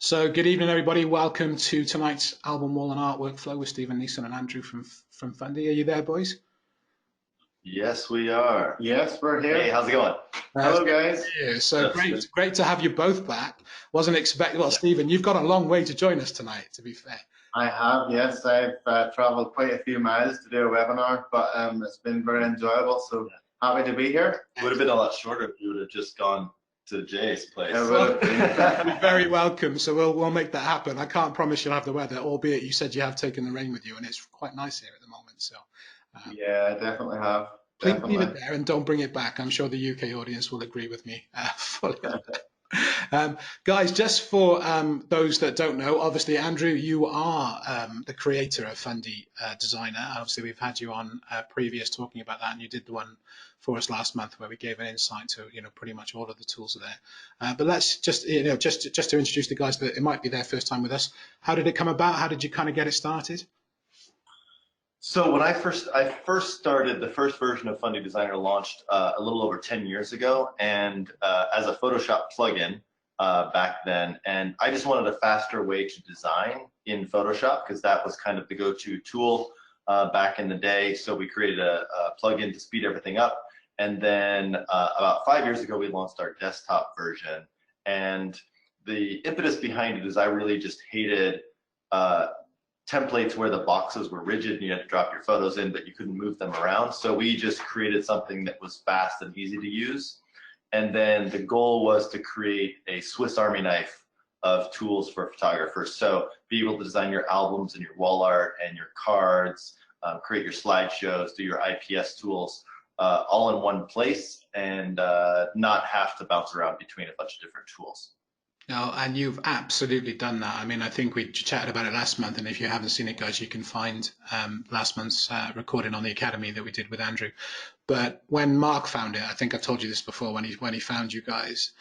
So, good evening, everybody. Welcome to tonight's album wall and art workflow with Steven Neeson and Andrew from Fundy. Are you there, boys? Yes, we are. Yes, we're here. Hey, how's it going? Hello, guys. So great to have you both back. Wasn't expecting. Well, Yeah. Steven, you've got a long way to join us tonight. To be fair, I have, yes. I've traveled quite a few miles to do a webinar, but it's been very enjoyable, so happy to be here. It would have been a lot shorter if you would have just gone to Jay's place. You're very welcome. So we'll make that happen. I can't promise you'll have the weather, albeit you said you have taken the rain with you, and it's quite nice here at the moment. So Yeah, I definitely have. please Definitely. leave it there and don't bring it back. I'm sure the UK audience will agree with me fully. Guys, just for those that don't know, obviously, Andrew, you are the creator of Fundy Designer. Obviously, we've had you on previous talking about that, and you did the one for us last month where we gave an insight to pretty much all of the tools are there. But let's just just to introduce the guys that it might be their first time with us. How did it come about? How did you kind of get it started? So when I first started, the first version of Fundy Designer launched a little over 10 years ago, and as a Photoshop plugin back then, and I just wanted a faster way to design in Photoshop because that was kind of the go-to tool back in the day. So we created a plugin to speed everything up, and then about 5 years ago we launched our desktop version. And the impetus behind it is I really just hated templates where the boxes were rigid and you had to drop your photos in, but you couldn't move them around. So we just created something that was fast and easy to use. And then the goal was to create a Swiss Army knife of tools for photographers. So be able to design your albums and your wall art and your cards, create your slideshows, do your IPS tools all in one place, and not have to bounce around between a bunch of different tools. No, and you've absolutely done that. I mean, I think we chatted about it last month, and if you haven't seen it, guys, you can find last month's recording on the Academy that we did with Andrew. But when Mark found it, I think I've told you this before, when he found you guys,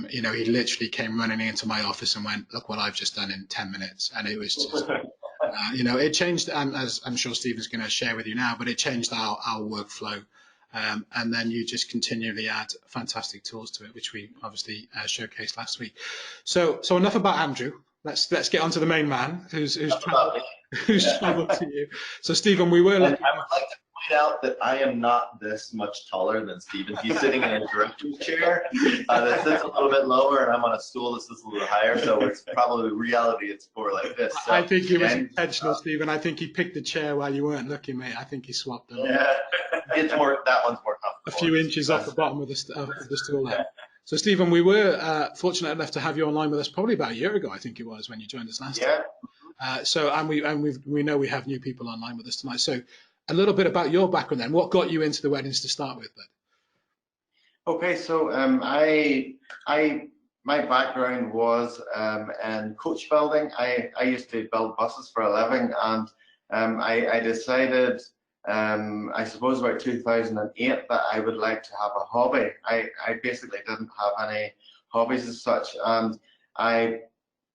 he literally came running into my office and went, "Look what I've just done in 10 minutes," and it was just. It changed, and as I'm sure Stephen's going to share with you now, but it changed our workflow. And then you just continually add fantastic tools to it, which we obviously showcased last week. So enough about Andrew. Let's get on to the main man who's traveled to you. So Stephen, we were. And I would like to point out that I am not this much taller than Stephen. He's sitting in a director's chair that sits a little bit lower, and I'm on a stool that sits a little higher. So it's probably reality. It's more like this. So, I think it was intentional, Stephen. I think he picked the chair while you weren't looking, mate. I think he swapped them. Yeah, that one's more comfortable. A few inches off the bottom of the stool there. So, Stephen, we were fortunate enough to have you online with us probably about a year ago, I think it was, when you joined us last time. We know we have new people online with us tonight. So, a little bit about your background then. What got you into the weddings to start with, bud? Okay, so my background was in coach building. I used to build buses for a living, and I decided, I suppose about 2008, that I would like to have a hobby. I basically didn't have any hobbies as such, and I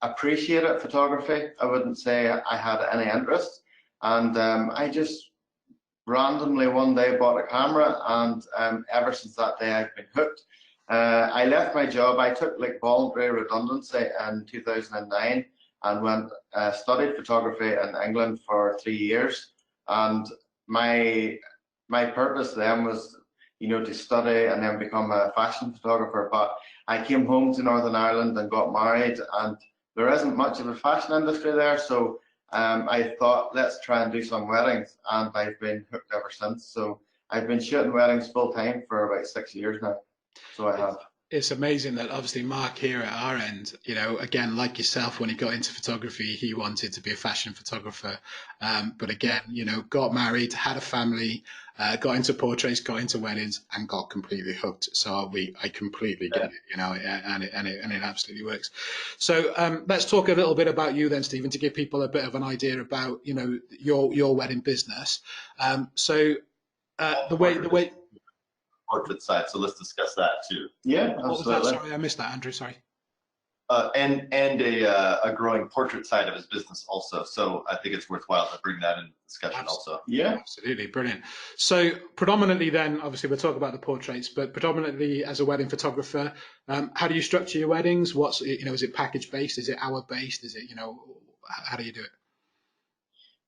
appreciated photography. I wouldn't say I had any interest, and I just randomly one day bought a camera, and ever since that day I've been hooked. I left my job. I took like voluntary redundancy in 2009 and went studied photography in England for 3 years. And my purpose then was, to study and then become a fashion photographer. But I came home to Northern Ireland and got married, and there isn't much of a fashion industry there. So I thought, let's try and do some weddings, and I've been hooked ever since. So I've been shooting weddings full time for about 6 years now. So I have. It's amazing that obviously Mark here at our end, again, like yourself, when he got into photography, he wanted to be a fashion photographer. But again, got married, had a family, got into portraits, got into weddings, and got completely hooked. So I completely get it, and it absolutely works. So let's talk a little bit about you then, Stephen, to give people a bit of an idea about, your wedding business. The way. Portrait side, so let's discuss that too. Yeah, what was that? Sorry, I missed that, Andrew. Sorry. and a growing portrait side of his business also. So I think it's worthwhile to bring that into discussion also. Yeah. Absolutely, brilliant. So predominantly then, obviously we'll talk about the portraits, but predominantly as a wedding photographer, how do you structure your weddings? What's, is it package based? Is it hour based? Is it, how do you do it?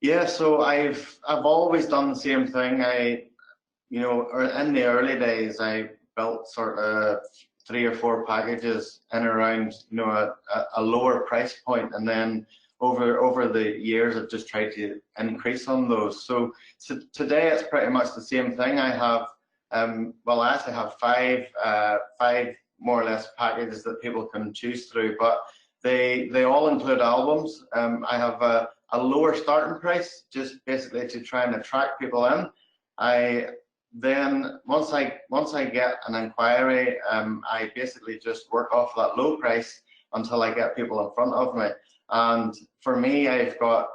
Yeah, so I've always done the same thing. In the early days, I built sort of 3 or 4 packages in around, a lower price point, and then over the years, I've just tried to increase on those. So today, it's pretty much the same thing. I have, I actually have five more or less packages that people can choose through, but they all include albums. I have a lower starting price, just basically to try and attract people in. Then once I get an inquiry, I basically just work off that low price until I get people in front of me. And for me, I've got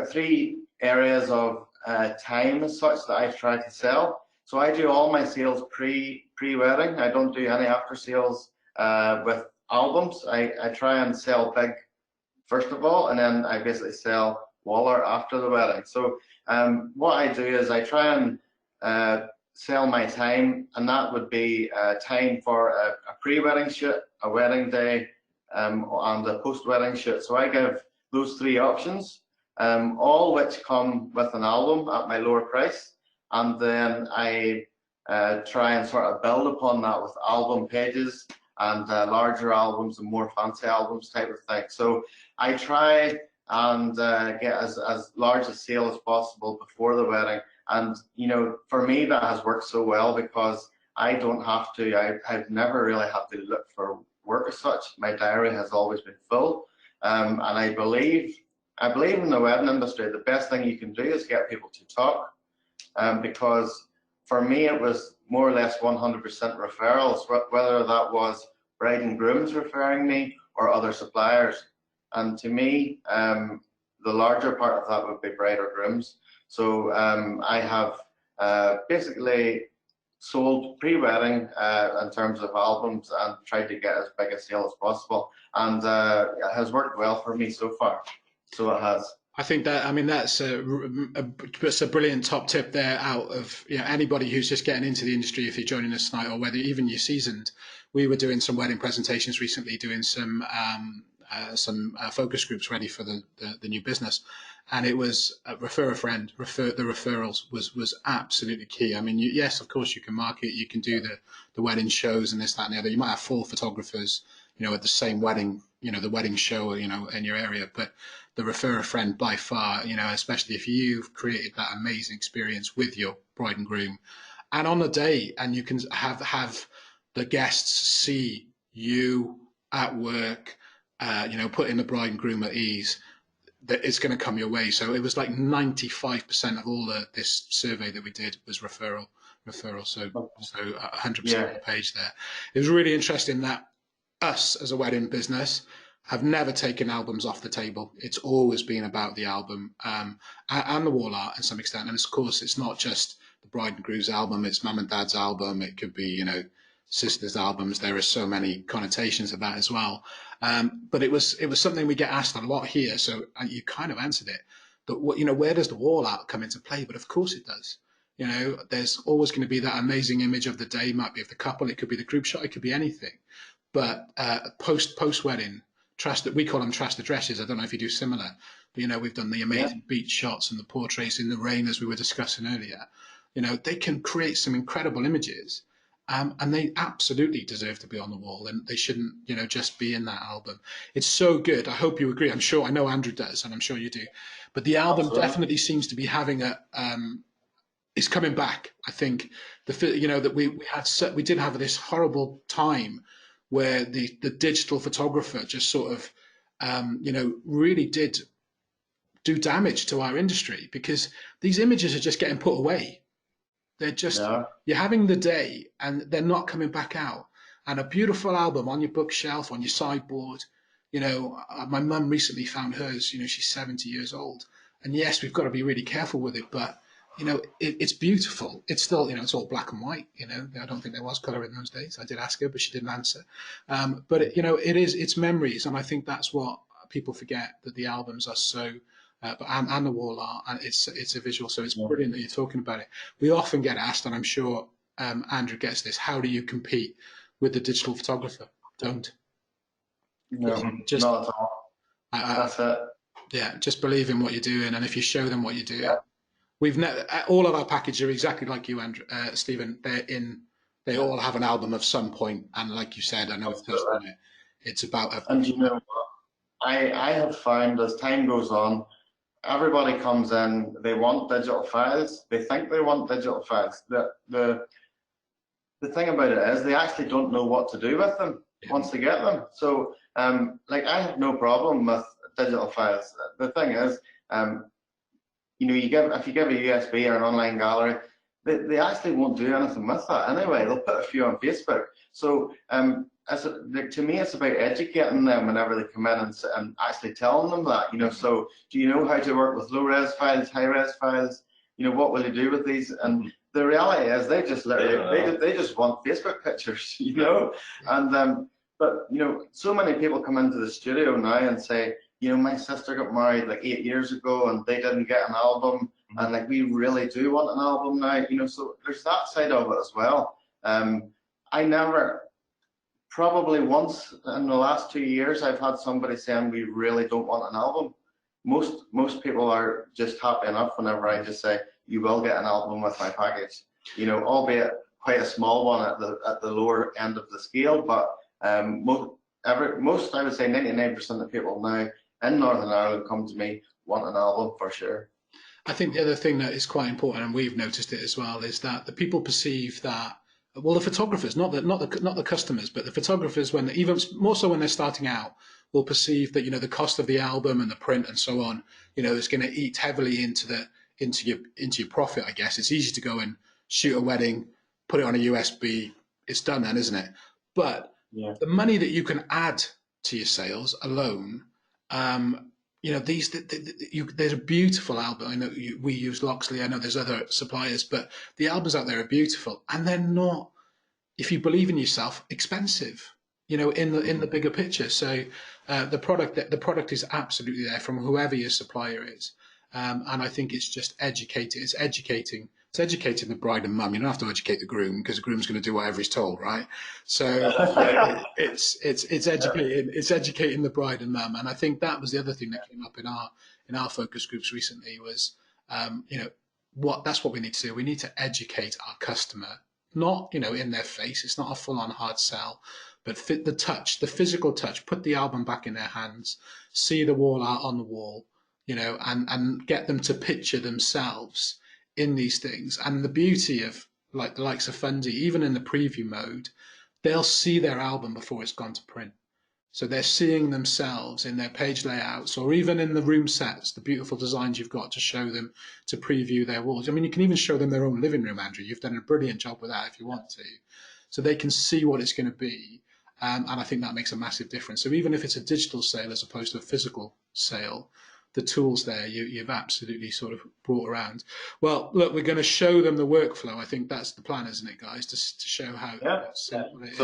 3 areas of time as such that I try to sell. So I do all my sales pre-wedding. I don't do any after sales with albums. I try and sell big first of all, and then I basically sell Waller after the wedding. So what I do is I try and sell my time, and that would be time for a pre-wedding shoot, a wedding day, and a post-wedding shoot. So I give those 3 options, all which come with an album at my lower price, and then I try and sort of build upon that with album pages and larger albums and more fancy albums type of thing. So I try and get as large a sale as possible before the wedding. And, for me, that has worked so well because I don't have to, I've never really had to look for work as such. My diary has always been full. And I believe in the wedding industry, the best thing you can do is get people to talk. Because for me, it was more or less 100% referrals, whether that was bride and grooms referring me or other suppliers. And to me, the larger part of that would be bride or grooms. So I have basically sold pre-wedding in terms of albums and tried to get as big a sale as possible. And it has worked well for me so far. So it has. I think that's a brilliant top tip there out of anybody who's just getting into the industry. If you're joining us tonight, or whether even you're seasoned, we were doing some wedding presentations recently, doing some focus groups ready for the new business, and it was refer a friend. The referrals was absolutely key. I mean, yes, of course you can market, you can do the wedding shows and this, that, and the other. You might have 4 photographers, at the same wedding, the wedding show, in your area, but the refer a friend by far, especially if you've created that amazing experience with your bride and groom, and on the day, and you can have the guests see you at work, putting the bride and groom at ease, that it's going to come your way. So it was like 95% of all this survey that we did was referral. So 100% on the page there. It was really interesting that us as a wedding business have never taken albums off the table. It's always been about the album and the wall art to some extent. And of course, it's not just the bride and groom's album, it's mum and dad's album. It could be, sisters' albums. There are so many connotations of that as well. But it was something we get asked a lot here. So you kind of answered it. But where does the wall art come into play? But of course it does. There's always going to be that amazing image of the day. It might be of the couple. It could be the group shot. It could be anything. But post wedding, we call them trusted dresses. I don't know if you do similar, but we've done the amazing beach shots and the portraits in the rain, as we were discussing earlier. They can create some incredible images, and they absolutely deserve to be on the wall, and they shouldn't, just be in that album. It's so good. I hope you agree. I know Andrew does, and I'm sure you do. But the album definitely seems to be having it's coming back. I think that we did have this horrible time where the digital photographer just sort of, really did do damage to our industry, because these images are just getting put away. They're just, you're having the day and they're not coming back out. And a beautiful album on your bookshelf, on your sideboard, my mum recently found hers, she's 70 years old. And yes, we've got to be really careful with it, but it's beautiful. It's still, it's all black and white. I don't think there was color in those days. I did ask her, but she didn't answer. But it's memories, and I think that's what people forget, that the albums are so, and the wall art, and it's a visual. So it's brilliant that you're talking about it. We often get asked, and I'm sure Andrew gets this: how do you compete with the digital photographer? Don't. No, Just, not at all. That's it. yeah, just believe in what you're doing, and if you show them what you're doing. Yeah. All of our packages are exactly like you, Andrew, Stephen. They all have an album of some point, and like you said, I know it's touched on it. It's about. And you know what? I have found as time goes on, everybody comes in, they want digital files. They think they want digital files. The thing about it is they actually don't know what to do with them once they get them. So, like I have no problem with digital files. The thing is, if you give a USB or an online gallery, they actually won't do anything with that anyway. They'll put a few on Facebook. So to me, it's about educating them whenever they come in and actually telling them that, so do you know how to work with low res files, high res files? What will you do with these? And the reality is they just literally, they just want Facebook pictures, and but so many people come into the studio now and say, my sister got married like 8 years ago and they didn't get an album, and like we really do want an album now, so there's that side of it as well. I never, probably once in the last 2 years, I've had somebody saying we really don't want an album. Most people are just happy enough whenever I just say you will get an album with my package, albeit quite a small one at the lower end of the scale, but most I would say 99% of people now in Northern Ireland come to me want an album for sure. I think the other thing that is quite important, and we've noticed it as well, is that the people perceive that, well, the photographers, not the customers, but the photographers, when even more so when they're starting out, will perceive that the cost of the album and the print and so on, is going to eat heavily into your profit. I guess it's easy to go and shoot a wedding, put it on a USB, it's done then, isn't it? But the money that you can add to your sales alone, there's a beautiful album. I know we use Loxley. I know there's other suppliers, but the albums out there are beautiful, and they're not, if you believe in yourself, expensive. In the bigger picture. So the product is absolutely there from whoever your supplier is, and I think it's just educating. It's educating the bride and mum. You don't have to educate the groom, because the groom's going to do whatever he's told, right? So it's educating the bride and mum. And I think that was the other thing that came up in our focus groups recently was, that's what we need to do. We need to educate our customer, not in their face. It's not a full-on hard sell, but the physical touch. Put the album back in their hands, see the wall art on the wall, and get them to picture themselves in these things. And the beauty of like the likes of Fundy, even in the preview mode, they'll see their album before it's gone to print. So they're seeing themselves in their page layouts, or even in the room sets, the beautiful designs you've got to show them, to preview their walls. I mean, you can even show them their own living room, Andrew. You've done a brilliant job with that if you want to. So they can see what it's going to be. And I think that makes a massive difference. So even if it's a digital sale as opposed to a physical sale, the tools there you've absolutely sort of brought around. Well, look, we're going to show them the workflow. I think that's the plan, isn't it, guys? To show how simple it is.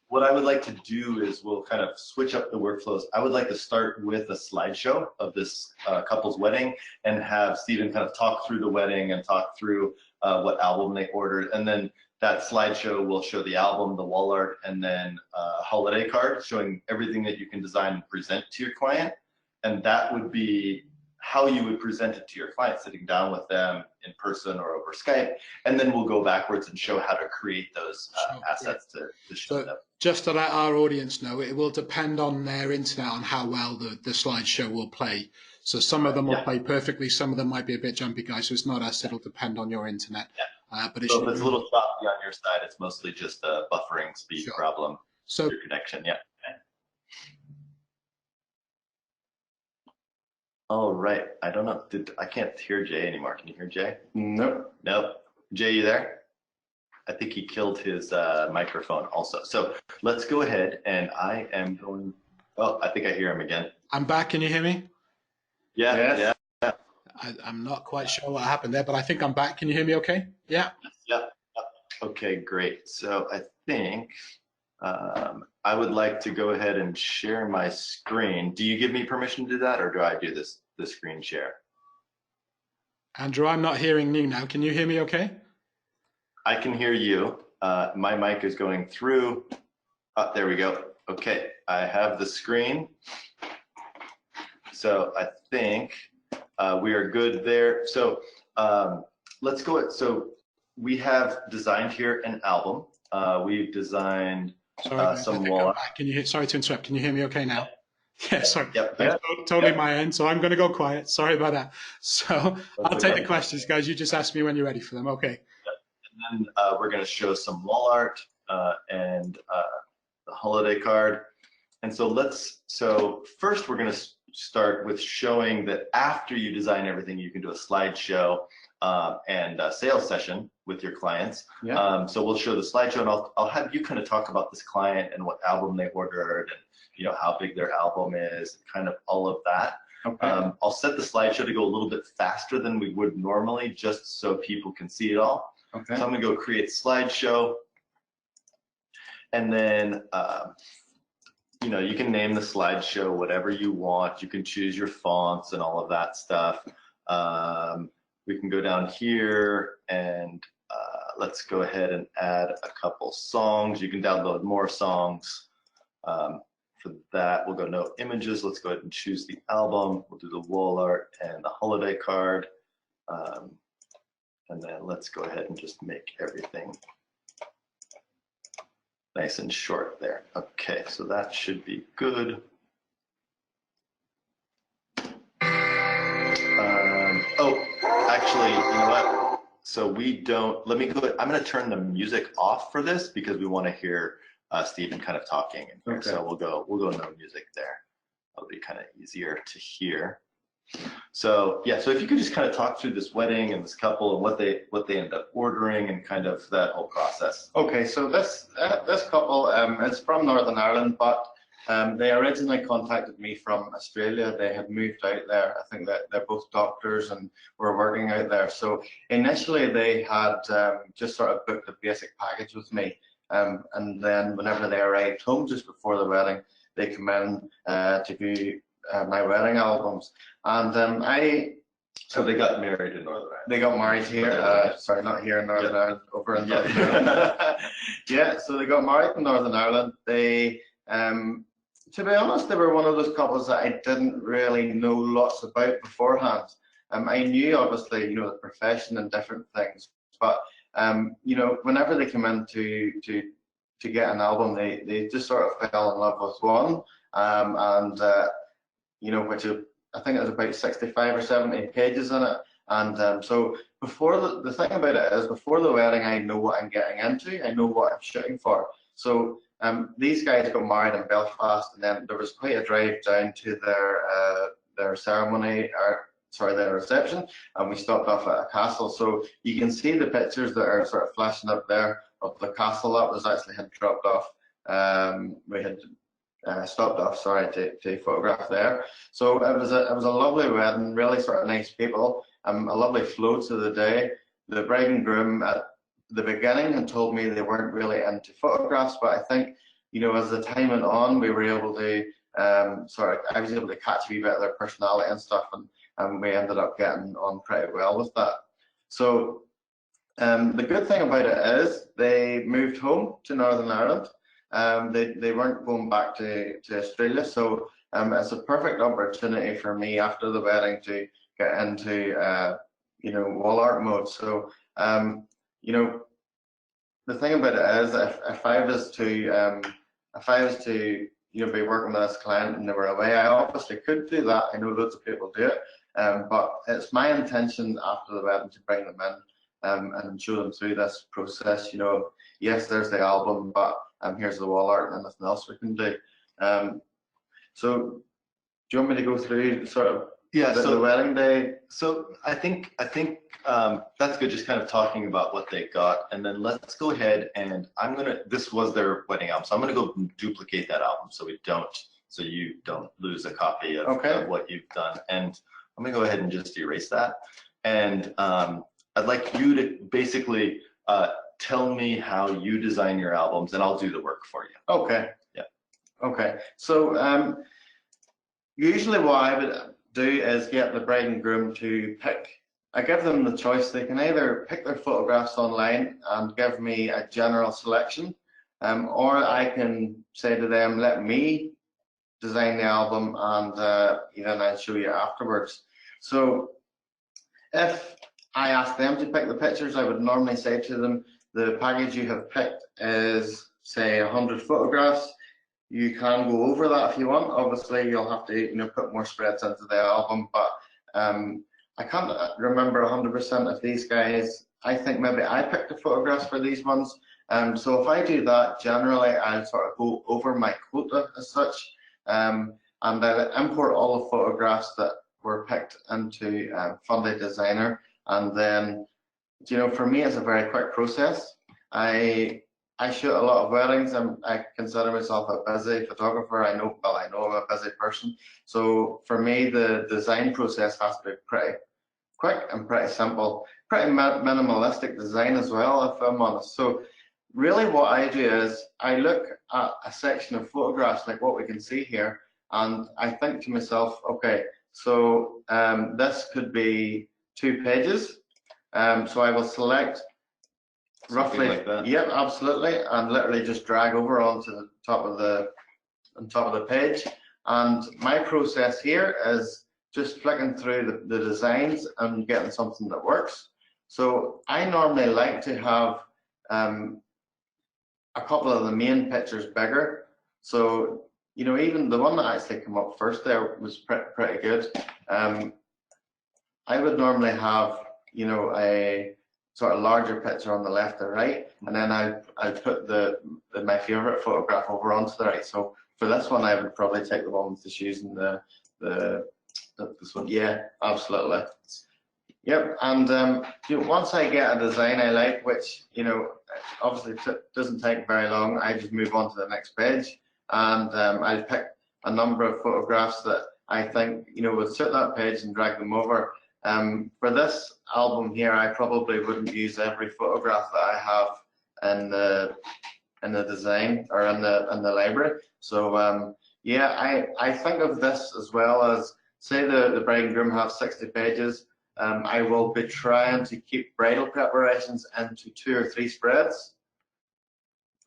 What I would like to do is we'll kind of switch up the workflows. I would like to start with a slideshow of this couple's wedding and have Stephen kind of talk through the wedding and talk through what album they ordered. And then that slideshow will show the album, the wall art, and then a holiday card showing everything that you can design and present to your client. And that would be how you would present it to your client, sitting down with them in person or over Skype. And then we'll go backwards and show how to create those assets to show them. Just to let our audience know, it will depend on their internet on how well the slideshow will play. So some of them will play perfectly, some of them might be a bit jumpy, guys, so it's not us, it'll depend on your internet. But so if it's a little choppy on your side, it's mostly just a buffering speed problem. So your connection, All right, I don't know, I can't hear Jay anymore. Can you hear Jay? Nope. Jay, you there? I think he killed his microphone also. So let's go ahead, and I am going, I think I hear him again. I'm back, can you hear me? Yeah. I'm not quite sure what happened there, but I think I'm back. Can you hear me okay? Yeah. Yeah. Okay, great. So I think I would like to go ahead and share my screen. Do you give me permission to do that, or do I do the screen share? Andrew, I'm not hearing you now. Can you hear me okay? I can hear you. My mic is going through. There we go. Okay, I have the screen. So I think we are good there. So let's go. So we have designed here an album. We've designed some wall. Can you hear? Sorry to interrupt. Can you hear me okay now? Yeah, sorry. Yep. Totally my end. So I'm going to go quiet. Sorry about that. So I'll take the questions, guys. You just ask me when you're ready for them. Okay. And then we're going to show some wall art and the holiday card. And so first we're going to start with showing that after you design everything, you can do a slideshow and a sales session with your clients. Yeah. So we'll show the slideshow, and I'll have you kind of talk about this client and what album they ordered, and how big their album is, kind of all of that. Okay. I'll set the slideshow to go a little bit faster than we would normally, just so people can see it all. Okay. So I'm going to go create slideshow, and then you can name the slideshow whatever you want. You can choose your fonts and all of that stuff. We can go down here and let's go ahead and add a couple songs. You can download more songs. For that, we'll go no images. Let's go ahead and choose the album. We'll do the wall art and the holiday card. And then let's go ahead and just make everything nice and short there. Okay, so that should be good. Oh, actually, you know what? So let me go, I'm gonna turn the music off for this because we wanna hear Steven kind of talking. Okay. So we'll go no music there. That'll be kind of easier to hear. So yeah, so if you could just kind of talk through this wedding and this couple and what they end up ordering and kind of that whole process. Okay, so this couple is from Northern Ireland, but they originally contacted me from Australia. They had moved out there. I think that they're both doctors and were working out there. So initially they had just sort of booked a basic package with me, and then whenever they arrived home just before the wedding, they come in to view my wedding albums. And so they got married in Northern Ireland. They got married here. Sorry, not here in Northern Ireland, over in Northern Ireland. Yeah, so they got married in Northern Ireland. They, to be honest, they were one of those couples that I didn't really know lots about beforehand. I knew, obviously, the profession and different things, but whenever they come in to get an album, they just sort of fell in love with one, which I think it was about 65 or 70 pages in it. And so before the thing about it is, before the wedding, I know what I'm getting into. I know what I'm shooting for. So these guys got married in Belfast, and then there was quite a drive down to their ceremony, their reception, and we stopped off at a castle. So you can see the pictures that are sort of flashing up there of the castle that was actually had dropped off. We had stopped off, sorry, to photograph there. So it was a lovely wedding, really sort of nice people, a lovely flow to the day. The bride and groom at the beginning had told me they weren't really into photographs, but I think, as the time went on, we were able to I was able to catch a wee bit of their personality and stuff, and we ended up getting on pretty well with that. So the good thing about it is they moved home to Northern Ireland. They weren't going back to Australia, so it's a perfect opportunity for me after the wedding to get into wall art mode. So the thing about it is, if I was to be working with this client and they were away, I obviously could do that. I know loads of people do it, but it's my intention after the wedding to bring them in and show them through this process. Yes, there's the album, but here's the wall art and nothing else we can do. So do you want me to go through sort of the wedding day? So I think that's good, just kind of talking about what they got, and then let's go ahead and this was their wedding album, so I'm gonna go duplicate that album so you don't lose a copy of what you've done. And I'm gonna go ahead and just erase that. And I'd like you to basically tell me how you design your albums, and I'll do the work for you. Okay. Yeah. Okay. So usually what I would do is get the bride and groom to pick. I give them the choice. They can either pick their photographs online and give me a general selection, or I can say to them, let me design the album, and then I'll show you afterwards. So if I ask them to pick the pictures, I would normally say to them, the package you have picked is, say, 100 photographs. You can go over that if you want. Obviously, you'll have to, put more spreads into the album, but I can't remember 100% of these guys. I think maybe I picked the photographs for these ones. So if I do that, generally I'll sort of go over my quota as such, and I'll import all the photographs that were picked into Fundy Designer. And then, for me, it's a very quick process. I shoot a lot of weddings. I consider myself a busy photographer. I know I'm a busy person. So for me, the design process has to be pretty quick and pretty simple, pretty minimalistic design as well, if I'm honest. So really what I do is I look at a section of photographs like what we can see here, and I think to myself, okay, so this could be 2 pages. So I will select roughly like that. Yep, absolutely, and literally just drag over onto the top of the page. And my process here is just flicking through the designs and getting something that works. So I normally like to have a couple of the main pictures bigger. So even the one that actually came up first there was pretty good. I would normally have a sort of larger picture on the left and right, and then I put my favorite photograph over onto the right. So for this one, I would probably take the one with the shoes and this one. Yeah, absolutely. Yep. And once I get a design I like, which obviously doesn't take very long, I just move on to the next page, and I pick a number of photographs that I think would suit that page and drag them over. For this album here, I probably wouldn't use every photograph that I have in the design or in the library. So yeah, I think of this as well as, say the bride and groom have 60 pages. I will be trying to keep bridal preparations into 2 or 3 spreads.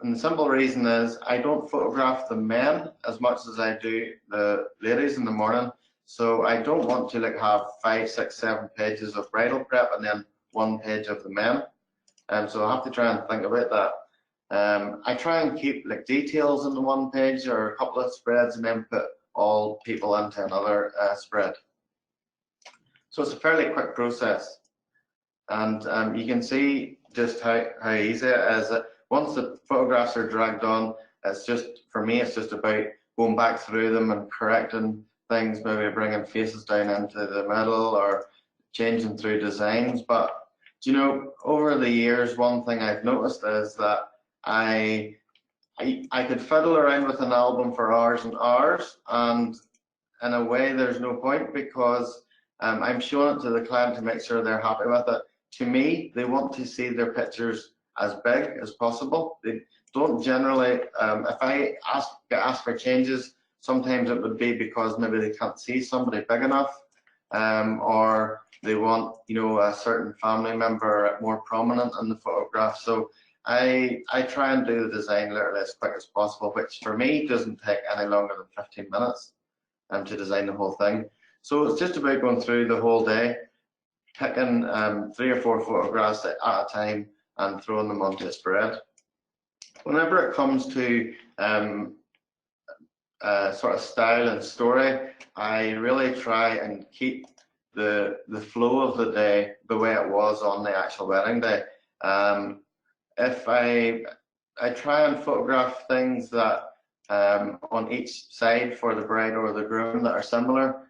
And the simple reason is I don't photograph the men as much as I do the ladies in the morning. So I don't want to have 5, 6, 7 pages of bridal prep and then 1 page of the men. So I have to try and think about that. I try and keep details in the 1 page or a couple of spreads, and then put all people into another spread. So it's a fairly quick process, and you can see just how easy it is. Once the photographs are dragged on, for me it's just about going back through them and correcting things, maybe bringing faces down into the middle or changing through designs. But over the years, one thing I've noticed is that I could fiddle around with an album for hours and hours, and in a way there's no point, because I'm showing it to the client to make sure they're happy with it. To me, they want to see their pictures as big as possible. They don't generally, if I get asked for changes, sometimes it would be because maybe they can't see somebody big enough, or they want a certain family member more prominent in the photograph. So I try and do the design literally as quick as possible, which for me doesn't take any longer than 15 minutes to design the whole thing. So it's just about going through the whole day, picking 3 or 4 photographs at a time and throwing them onto a spread. Whenever it comes to sort of style and story, I really try and keep the flow of the day the way it was on the actual wedding day. If I try and photograph things that on each side for the bride or the groom that are similar.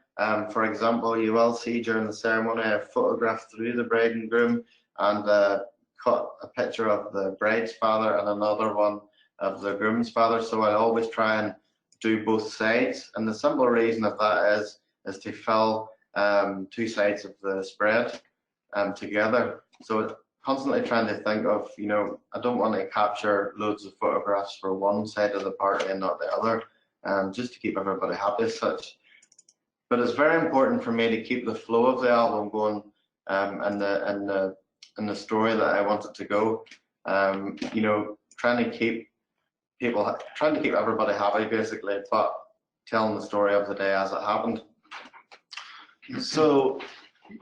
For example, you will see during the ceremony I photographed through the bride and groom and cut a picture of the bride's father and another one of the groom's father. So I always try and do both sides, and the simple reason of that is to fill two sides of the spread together. So constantly trying to think of, you know, I don't want to capture loads of photographs for one side of the party and not the other, just to keep everybody happy as such. But it's very important for me to keep the flow of the album going, and the story that I want it to go. You know, trying to keep everybody happy basically, but telling the story of the day as it happened. So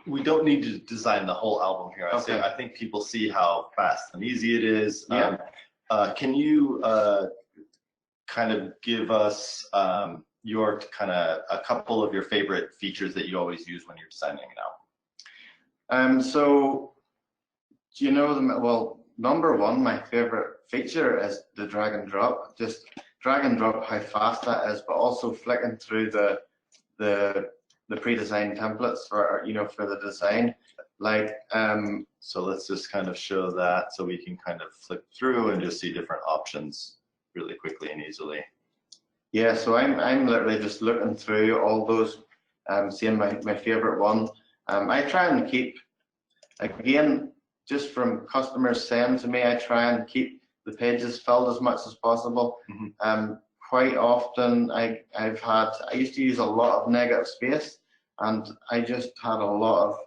we don't need to design the whole album here. Okay. I think people see how fast and easy it is. Yeah. Can you kind of give us your a couple of your favorite features that you always use when you're designing an album? So, do you know, well, number one, my favorite feature is the drag and drop. Just drag and drop how fast that is, but also flicking through the pre-designed templates for, you know, for the design. Like, so let's just kind of show that so we can kind of flick through and just see different options really quickly and easily. Yeah, so I'm literally just looking through all those, seeing my favorite one. I try and keep, again, just from customers saying to me, I try and keep the pages filled as much as possible. Mm-hmm. Quite often I used to use a lot of negative space, and I just had a lot of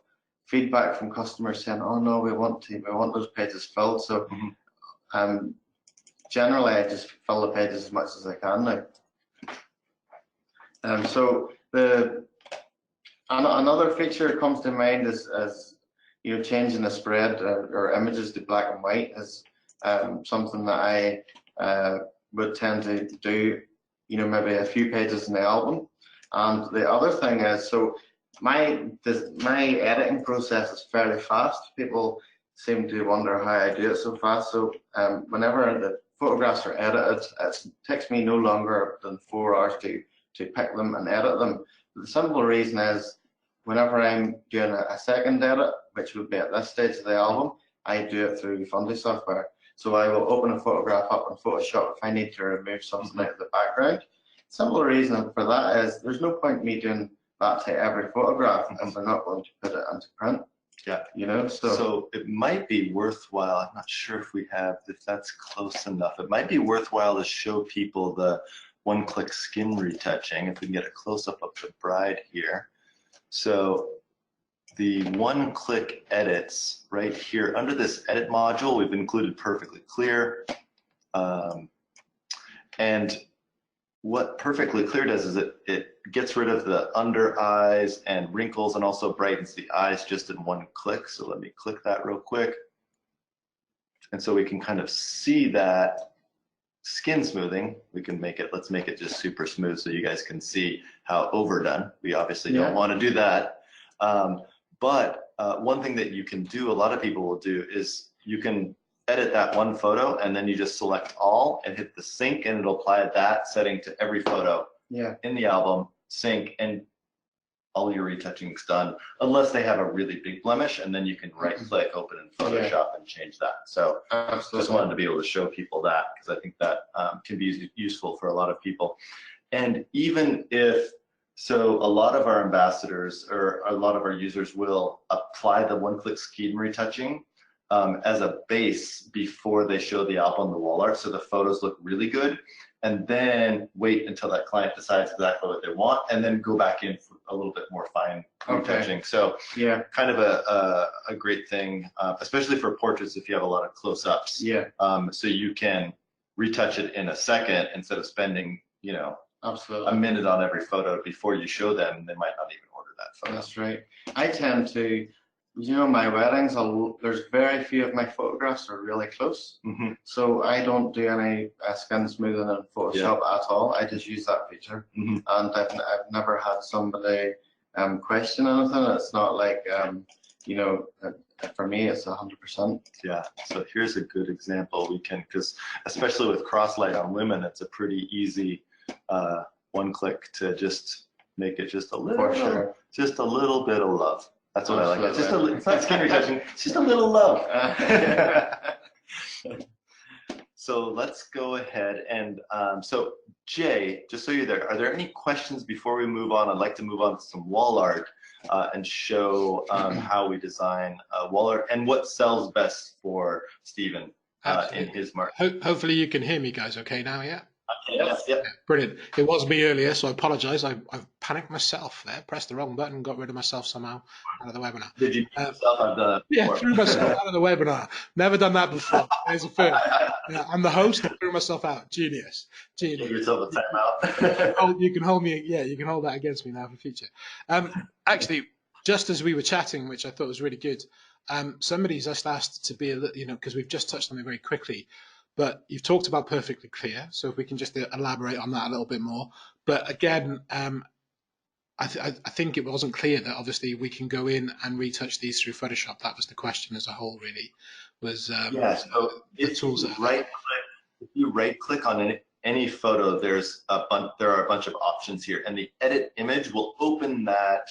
feedback from customers saying, oh no, we want those pages filled. So Mm-hmm. Generally I just fill the pages as much as I can now. So another feature comes to mind is you know, changing the spread or images to black and white is something that I would tend to do, you know, maybe a few pages in the album. And the other thing is, so my editing process is fairly fast. People seem to wonder how I do it so fast. So whenever the photographs are edited, it takes me no longer than 4 hours to pick them and edit them. The simple reason is, whenever I'm doing a second edit, which would be at this stage of the album, I do it through Fundy Software. So I will open a photograph up in Photoshop if I need to remove something out of the background. Simple reason for that is there's no point me doing that to every photograph if they're not going to put it into print. Yeah. You know, so it might be worthwhile, I'm not sure if that's close enough, it might be worthwhile to show people the one-click skin retouching, if we can get a close-up of the bride here. So the one-click edits right here under this edit module, we've included perfectly clear. And what perfectly clear does is it gets rid of the under eyes and wrinkles and also brightens the eyes just in one click. So let me click that real quick. And so we can kind of see that skin smoothing. We can make it, let's make it just super smooth so you guys can see how overdone. We obviously don't want to do that. But one thing that you can do, a lot of people will do, is you can edit that one photo and then you just select all and hit the sync, and it'll apply that setting to every photo in the album, sync, and all your retouching's done, unless they have a really big blemish, and then you can right click, open in Photoshop and change that. So just wanted to be able to show people that, because I think that can be useful for a lot of people. And even if, so a lot of our ambassadors or a lot of our users will apply the one-click skin retouching as a base before they show the album, the wall art, so the photos look really good, and then wait until that client decides exactly what they want, and then go back in for a little bit more fine retouching. So kind of a great thing, especially for portraits if you have a lot of close-ups. So you can retouch it in a second instead of spending, you know, a minute on every photo before you show them. They might not even order that photo. That's right. I tend to, you know, my weddings, there's very few of my photographs are really close. So I don't do any skin smoothing in Photoshop at all. I just use that feature. And I've never had somebody question anything. It's not like, you know, for me, it's 100%. Yeah, so here's a good example. We can, because especially with cross-light on women, it's a pretty easy one click to just make it just a little, just a little bit of love. That's what I like. It's just it's not skin retouching, it's just a little love. So let's go ahead and, so Jay, just so you're there, are there any questions before we move on? I'd like to move on to some wall art. and show how we design wall art and what sells best for Steven in his market. Hopefully you can hear me guys okay now, yeah? Yes, yeah. Brilliant. It was me earlier, so I apologise. I panicked myself there, pressed the wrong button, got rid of myself somehow out of the webinar. Did you mute yourself? I've done it before. Yeah, threw myself out of the webinar. Never done that before. There's a first. Yeah, I'm the host. I threw myself out. Genius. Give yourself a timeout. Oh, you can hold me. Yeah, you can hold that against me now for future. Actually, just as we were chatting, which I thought was really good, somebody's just asked to be a little, because we've just touched on it very quickly, but you've talked about perfectly clear. So if we can just elaborate on that a little bit more. But again, I think it wasn't clear that obviously we can go in and retouch these through Photoshop. That was the question as a whole, really. Was yeah. So if you right click on any photo, there are a bunch of options here, and the edit image will open that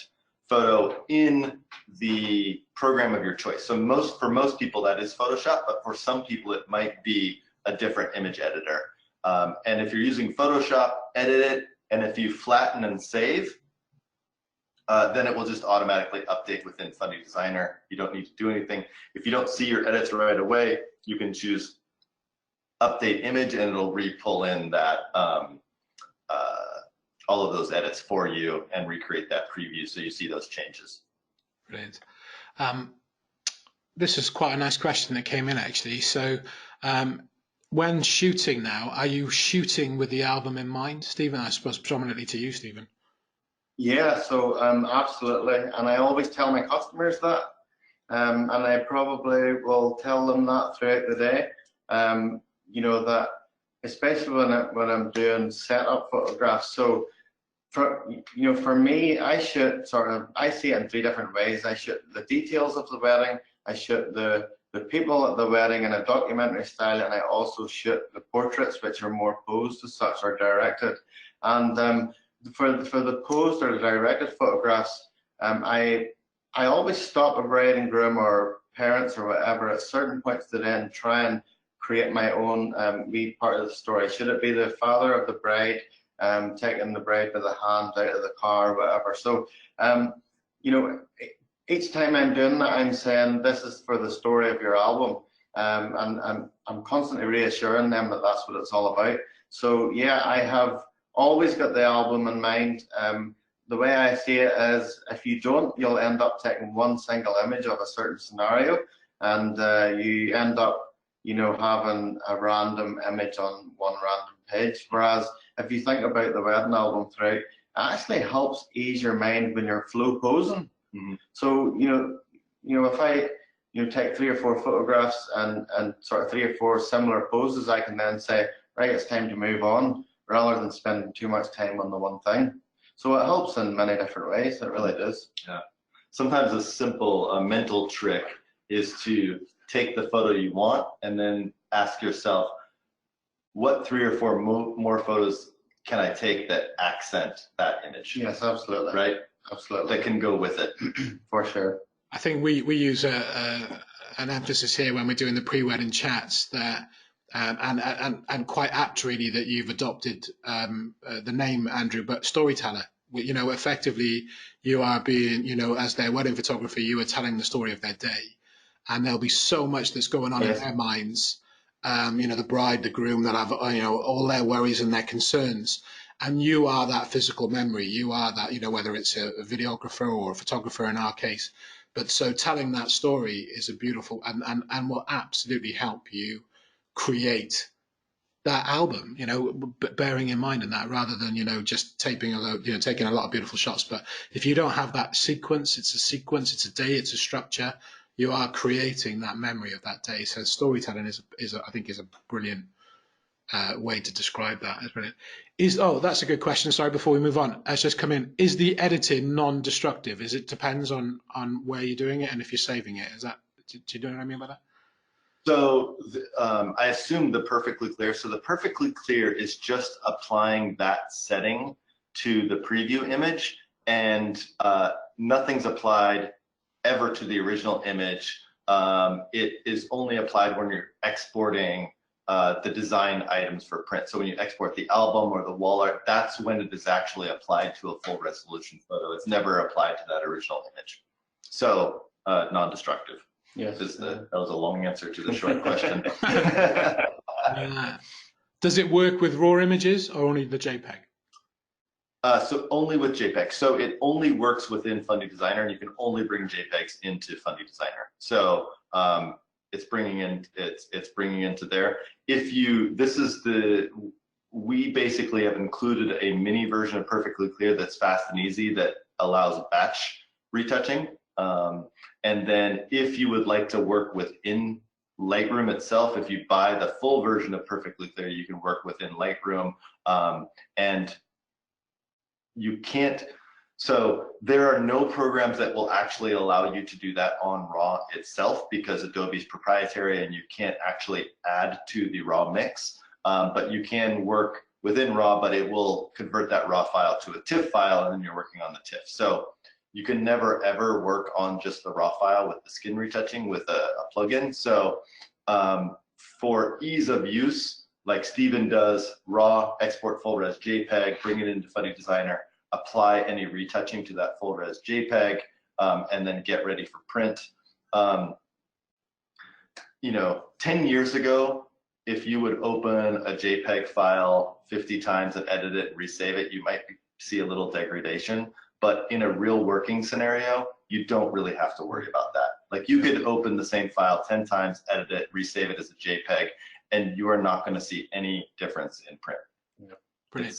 photo in the program of your choice. So for most people that is Photoshop, but for some people it might be a different image editor. And if you're using Photoshop, edit it, and if you flatten and save, then it will just automatically update within Fundy Designer. You don't need to do anything. If you don't see your edits right away, you can choose update image, and it'll re-pull in that all of those edits for you and recreate that preview so you see those changes. Brilliant. This is quite a nice question that came in actually. So when shooting now, are you shooting with the album in mind, Stephen? I suppose predominantly to you, Stephen. Yeah, so absolutely, and I always tell my customers that, and I probably will tell them that throughout the day. That especially when I'm doing setup photographs. So for me, I shoot I see it in 3 different ways. I shoot the details of the wedding, I shoot the people at the wedding in a documentary style, and I also shoot the portraits, which are more posed as such or directed. And for the posed or the directed photographs, I always stop a bride and groom or parents or whatever at certain points to then try and create my own wee part of the story. Should it be the father of the bride taking the bride by the hand out of the car or whatever? So each time I'm doing that, I'm saying this is for the story of your album, and I'm constantly reassuring them that that's what it's all about. So yeah, I have always got the album in mind. The way I see it is, if you don't, you'll end up taking one single image of a certain scenario, and you end up having a random image on one random page. Whereas if you think about the wedding album throughout, it actually helps ease your mind when you're flow posing. Mm-hmm. So if I take 3 or 4 photographs and sort of 3 or 4 similar poses, I can then say, right, it's time to move on, rather than spending too much time on the one thing. So it helps in many different ways. It really does. Yeah. Sometimes a simple mental trick is to take the photo you want and then ask yourself, what 3 or 4 more photos can I take that accent that image? Yes, absolutely. Right? Absolutely. That can go with it. For sure. I think we use an emphasis here when we're doing the pre-wedding chats that, and quite apt really that you've adopted the name Andrew, but storyteller. Effectively you are being, as their wedding photographer, you are telling the story of their day, and there'll be so much that's going on in their minds. The bride, the groom, that have all their worries and their concerns, and you are that physical memory. You are that, whether it's a videographer or a photographer in our case. But so telling that story is a beautiful and will absolutely help you create that album, bearing in mind in that, rather than, just taking a lot of beautiful shots. But if you don't have that sequence, it's a day, it's a structure, you are creating that memory of that day. So storytelling I think is a brilliant way to describe that. That's brilliant. That's a good question. Sorry, before we move on, it's just come in. Is the editing non-destructive? It depends on where you're doing it and if you're saving it? Is that, do you know what I mean by that? So I assume the perfectly clear. So the perfectly clear is just applying that setting to the preview image, and nothing's applied ever to the original image. It is only applied when you're exporting the design items for print. So when you export the album or the wall art, that's when it is actually applied to a full resolution photo. It's never applied to that original image. So non-destructive. Yes. That was a long answer to the short question. Does it work with raw images or only the JPEG? So only with JPEG. So it only works within Fundy Designer, and you can only bring JPEGs into Fundy Designer. So it's bringing into there. We basically have included a mini version of Perfectly Clear that's fast and easy that allows batch retouching. And then if you would like to work within Lightroom itself, if you buy the full version of Perfectly Clear, you can work within Lightroom, and you can't. So there are no programs that will actually allow you to do that on RAW itself, because Adobe's proprietary and you can't actually add to the RAW mix. But you can work within RAW, but it will convert that RAW file to a TIFF file, and then you're working on the TIFF. So you can never ever work on just the RAW file with the skin retouching with a plugin. So for ease of use, like Steven does, RAW, export full res JPEG, bring it into Fundy Designer, apply any retouching to that full res JPEG, and then get ready for print. 10 years ago, if you would open a JPEG file 50 times and edit it and resave it, you might see a little degradation. But in a real working scenario, you don't really have to worry about that. Like, you could open the same file 10 times, edit it, resave it as a JPEG, and you are not going to see any difference in print. Yeah. Brilliant.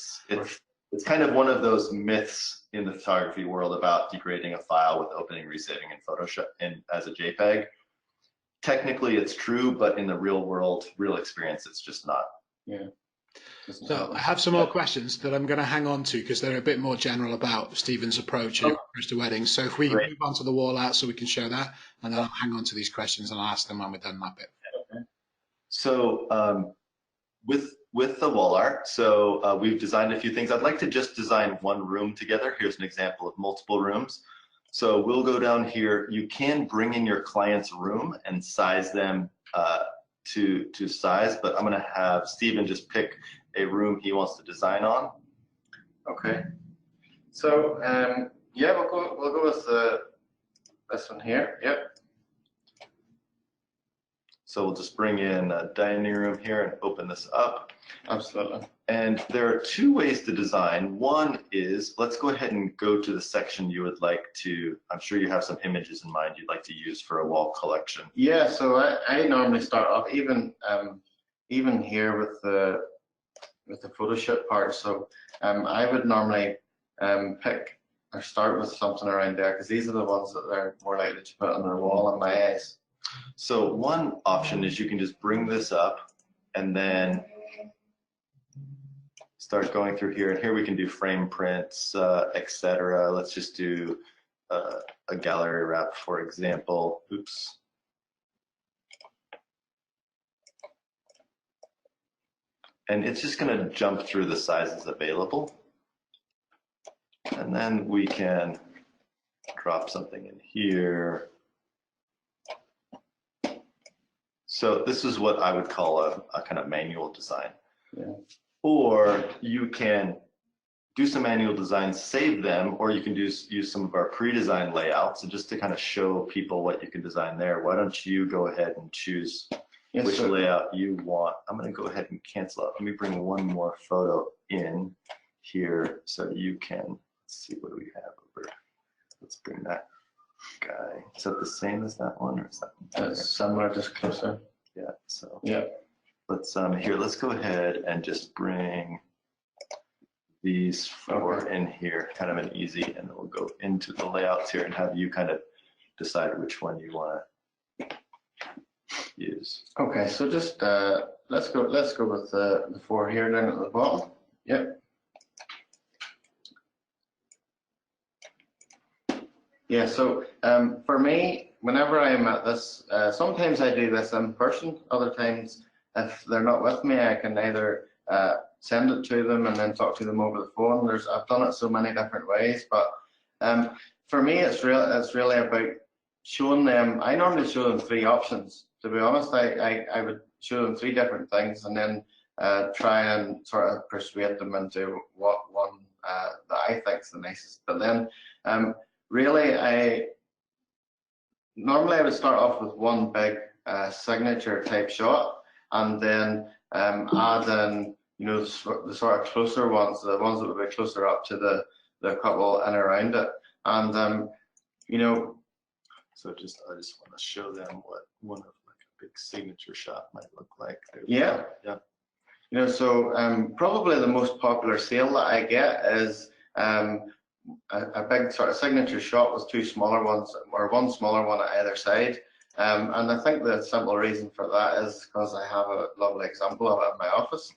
It's kind of one of those myths in the photography world about degrading a file with opening, resaving in Photoshop and as a JPEG. Technically, it's true, but in the real world, real experience, it's just not. Yeah. So I have some more questions that I'm going to hang on to because they're a bit more general about Steven's approach to weddings. So if we move on to the wall out so we can show that, and then I'll hang on to these questions and I'll ask them when we're done that bit. Okay. So with the wall art, so we've designed a few things. I'd like to just design one room together. Here's an example of multiple rooms. So we'll go down here. You can bring in your client's room and size them to size, but I'm going to have Steven just pick a room he wants to design on. Okay. So yeah, we'll go with this one here. Yep. So we'll just bring in a dining room here and open this up. Absolutely. And there are two ways to design. One is, let's go ahead and go to the section you would like to, I'm sure you have some images in mind you'd like to use for a wall collection. Yeah, so I normally start off even here with the Photoshop part. So I would normally pick or start with something around there, because these are the ones that they're more likely to put on their wall in my eyes. So one option is you can just bring this up and then start going through here. And here we can do frame prints, etc. Let's just do a gallery wrap, for example. Oops. And it's just going to jump through the sizes available. And then we can drop something in here. So this is what I would call a kind of manual design. Yeah. Or you can do some manual designs, save them, or you can use some of our pre-designed layouts. And just to kind of show people what you can design there, why don't you go ahead and choose which layout you want. I'm going to go ahead and cancel out. Let me bring one more photo in here so you can see what we have over. Let's bring that guy. Is that the same as that one, or is that one somewhere just closer? Yeah. So yeah. Let's here. Let's go ahead and just bring these four in here, kind of an easy, and then we'll go into the layouts here and have you kind of decide which one you want to use. Okay, so just let's go with the four here down at the bottom. Yep. Yeah, so for me, whenever I'm at this, sometimes I do this in person. Other times, if they're not with me, I can either send it to them and then talk to them over the phone. I've done it so many different ways, but for me, it's really about showing them. I normally show them three options. To be honest, I would show them 3 different things, and then try and sort of persuade them into what one that I think is the nicest. But then really, normally I would start off with one big signature type shot, and then add in, you know, the sort of closer ones, the ones that would be closer up to the couple in around it, and you know. So I just want to show them what one of like a big signature shot might look like. Yeah. Yeah. You know, so probably the most popular sale that I get is a big sort of signature shot with 2 smaller ones, or 1 smaller one at either side. And I think the simple reason for that is because I have a lovely example of it in my office.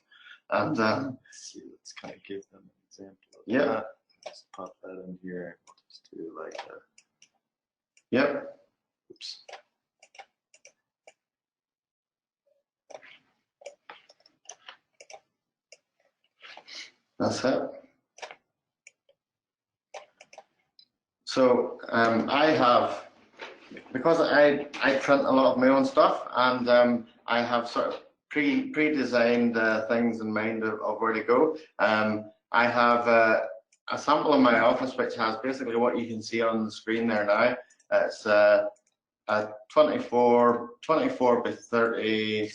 And let's kind of give them an example of that. Just pop that in here. We'll just do like a. Yep. Oops. That's it. So I have, because I print a lot of my own stuff, and I have sort of pre-designed things in mind of where to go. I have a sample in my office which has basically what you can see on the screen there now. It's a 24 by 30,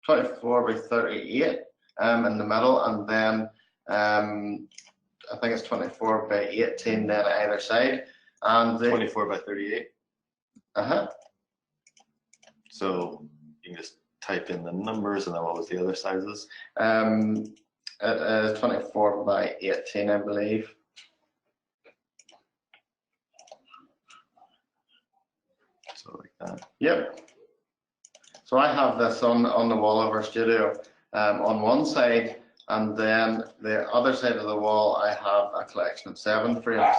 24 by 38 in the middle, and then I think it's 24 by 18 then at either side, and 24 by 38. Uh-huh. So you can just type in the numbers, and then what was the other sizes? It is 24 by 18, I believe. So like that. Yep. So I have this on the wall of our studio on one side, and then the other side of the wall I have a collection of 7 frames,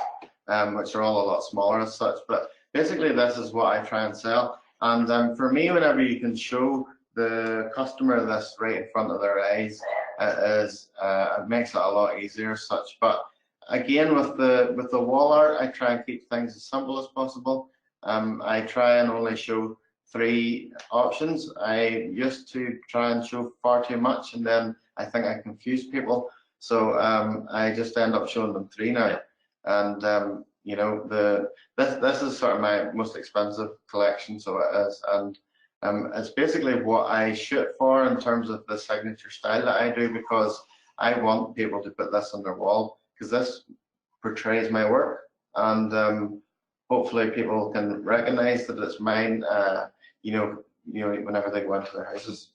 which are all a lot smaller as such. But basically this is what I try and sell. And for me, whenever you can show the customer this right in front of their eyes, it makes it a lot easier as such. But again, with the wall art, I try and keep things as simple as possible. I try and only show 3 options. I used to try and show far too much, and then I think I confuse people. So I just end up showing them 3 now. And you know, this is sort of my most expensive collection, so it is. And it's basically what I shoot for in terms of the signature style that I do, because I want people to put this on their wall, because this portrays my work, and hopefully people can recognize that it's mine. You know, whenever they go into their houses.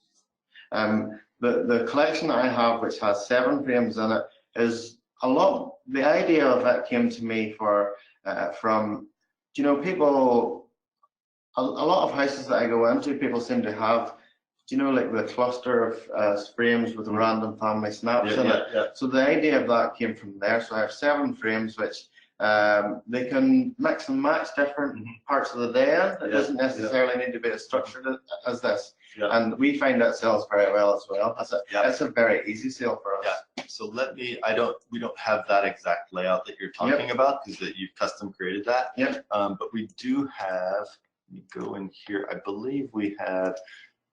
The collection that I have, which has 7 frames in it, is a lot. The idea of it came to me from, you know, people. A lot of houses that I go into, people seem to have, you know, like the cluster of frames with a random family snaps in it. Yeah. So the idea of that came from there. So I have 7 frames which they can mix and match different parts of the day in. It doesn't necessarily need to be as structured as this. Yeah. And we find that sells very well as well. It's a very easy sale for us. Yeah. So we don't have that exact layout that you're talking about, because that you've custom created that. Yep. But we do have, let me go in here, I believe we have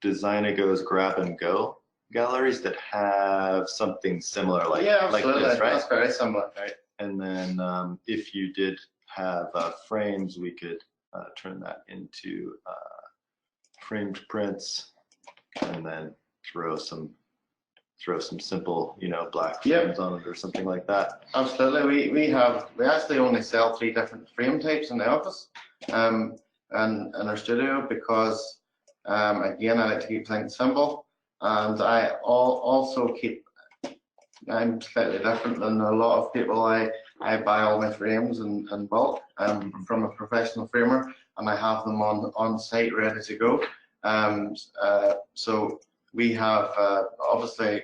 Designago's Grab and Go galleries that have something similar like this, right? That's very similar. Right. And then if you did have frames, we could turn that into framed prints, and then throw some simple, you know, black frames on it or something like that. Absolutely. We actually only sell 3 different frame types in the office, and in our studio, because again, I like to keep things simple, and I also keep. I'm slightly different than a lot of people. I buy all my frames in bulk from a professional framer, and I have them on site ready to go. So we have obviously,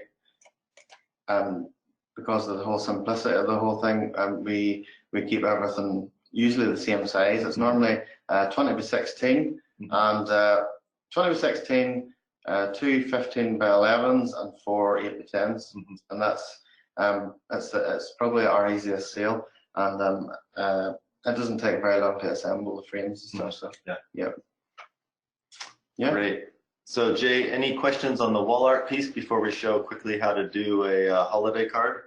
because of the whole simplicity of the whole thing, we keep everything usually the same size. It's normally 20 by 16 and 20 by 16. 2 15 by 11s and 4 8 by 10s, and that's it's probably our easiest sale, and it doesn't take very long to assemble the frames and stuff. So yeah. Great. So Jay, any questions on the wall art piece before we show quickly how to do a holiday card?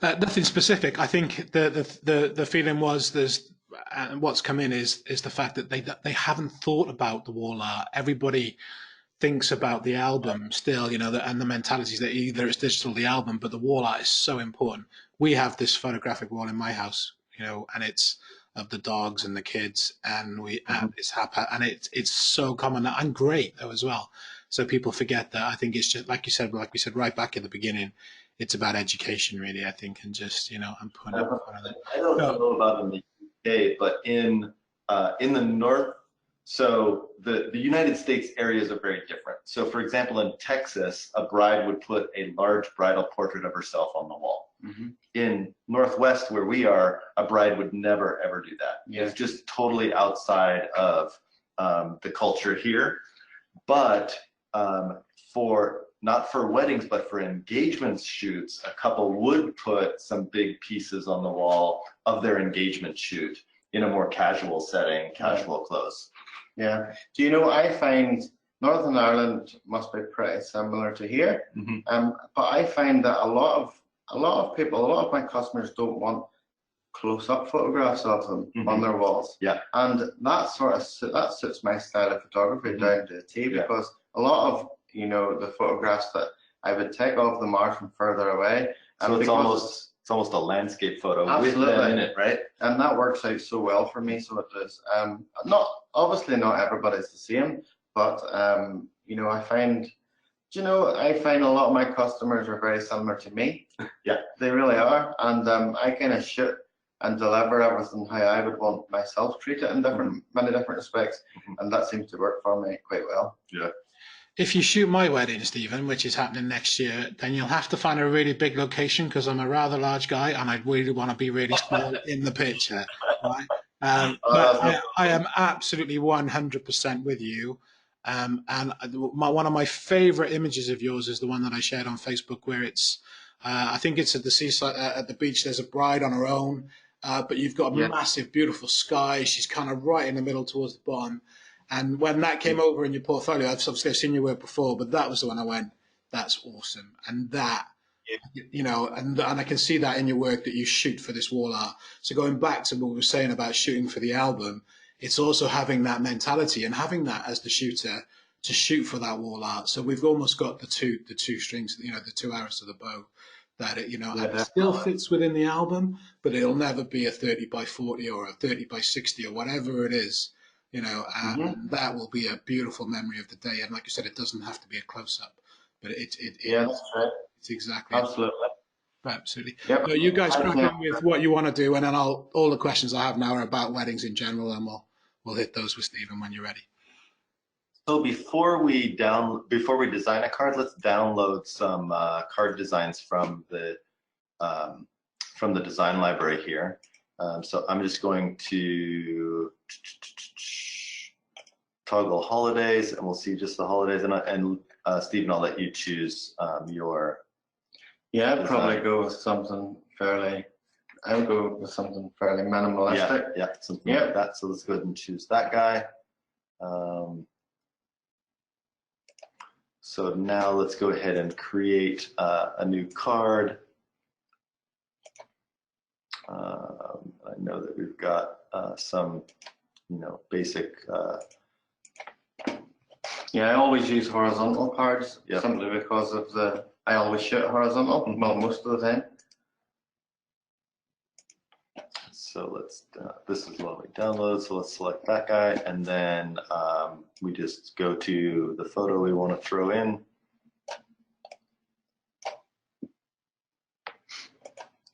Nothing specific. I think the feeling was there's what's come in is the fact that they haven't thought about the wall art. Everybody thinks about the album still, you know, and the mentality is that either it's digital, the album, but the wall art is so important. We have this photographic wall in my house, you know, and it's of the dogs and the kids, and it's happy, and it's so common and great though as well. So people forget that. I think it's just like you said, like we said right back at the beginning, it's about education really, I think, and just, you know, I'm putting it in front of them. I don't So, know about in the UK, but in the north, so the United States areas are very different. So for example, in Texas, a bride would put a large bridal portrait of herself on the wall. In Northwest, where we are, a bride would never ever do that. Yeah. It's just totally outside of the culture here. But for not for weddings, but for engagement shoots, a couple would put some big pieces on the wall of their engagement shoot in a more casual setting, casual clothes. Yeah. Do you know, I find Northern Ireland must be pretty similar to here. But I find that a lot of people, a lot of my customers don't want close-up photographs of them on their walls. Yeah. And that suits my style of photography down to a T, because a lot of, you know, the photographs that I would take of them are from further away. So it's almost a landscape photo Absolutely. with them in it, right? And that works out so well for me, so it does. Obviously not everybody's the same, but you know, I find a lot of my customers are very similar to me. Yeah, they really are, and I kind of shoot and deliver everything how I would want myself treated in many different respects, and that seems to work for me quite well. Yeah. if you shoot my wedding, Stephen, which is happening next year, then you'll have to find a really big location because I'm a rather large guy and I really want to be really small in the picture. Right? But I am absolutely 100% with you. And one of my favorite images of yours is the one that I shared on Facebook where it's, I think it's at the seaside, at the beach, there's a bride on her own, but you've got a massive, beautiful sky. She's kind of right in the middle towards the bottom. And when that came over in your portfolio, I've obviously seen your work before, but that was the one I went, that's awesome. And that, you know, and I can see that in your work that you shoot for this wall art. So going back to what we were saying about shooting for the album, it's also having that mentality and having that as the shooter to shoot for that wall art. So we've almost got the two strings, you know, the two arrows to the bow. That it, you know, it still fits within the album, but it'll never be a 30 by 40 or a 30 by 60 or whatever it is. You know, that will be a beautiful memory of the day. And like you said, it doesn't have to be a close-up, but that's right. It's exactly absolutely. Absolutely. Yep. So you guys crack on with what you want to do, and then all the questions I have now are about weddings in general, and we'll hit those with Stephen when you're ready. So before we design a card, let's download some card designs from the design library here. So I'm just going to toggle holidays, and we'll see just the holidays. And Stephen, I'll let you choose your. Yeah, I'd probably go with something fairly. I'll go with something fairly minimalistic. Yeah, something like that. So let's go ahead and choose that guy. So now let's go ahead and create a new card. I know that we've got some, you know, basic. Yeah, I always use horizontal cards simply because of I always shoot horizontal, well, most of the time. So let's, this is what we download, so let's select that guy, and then we just go to the photo we want to throw in.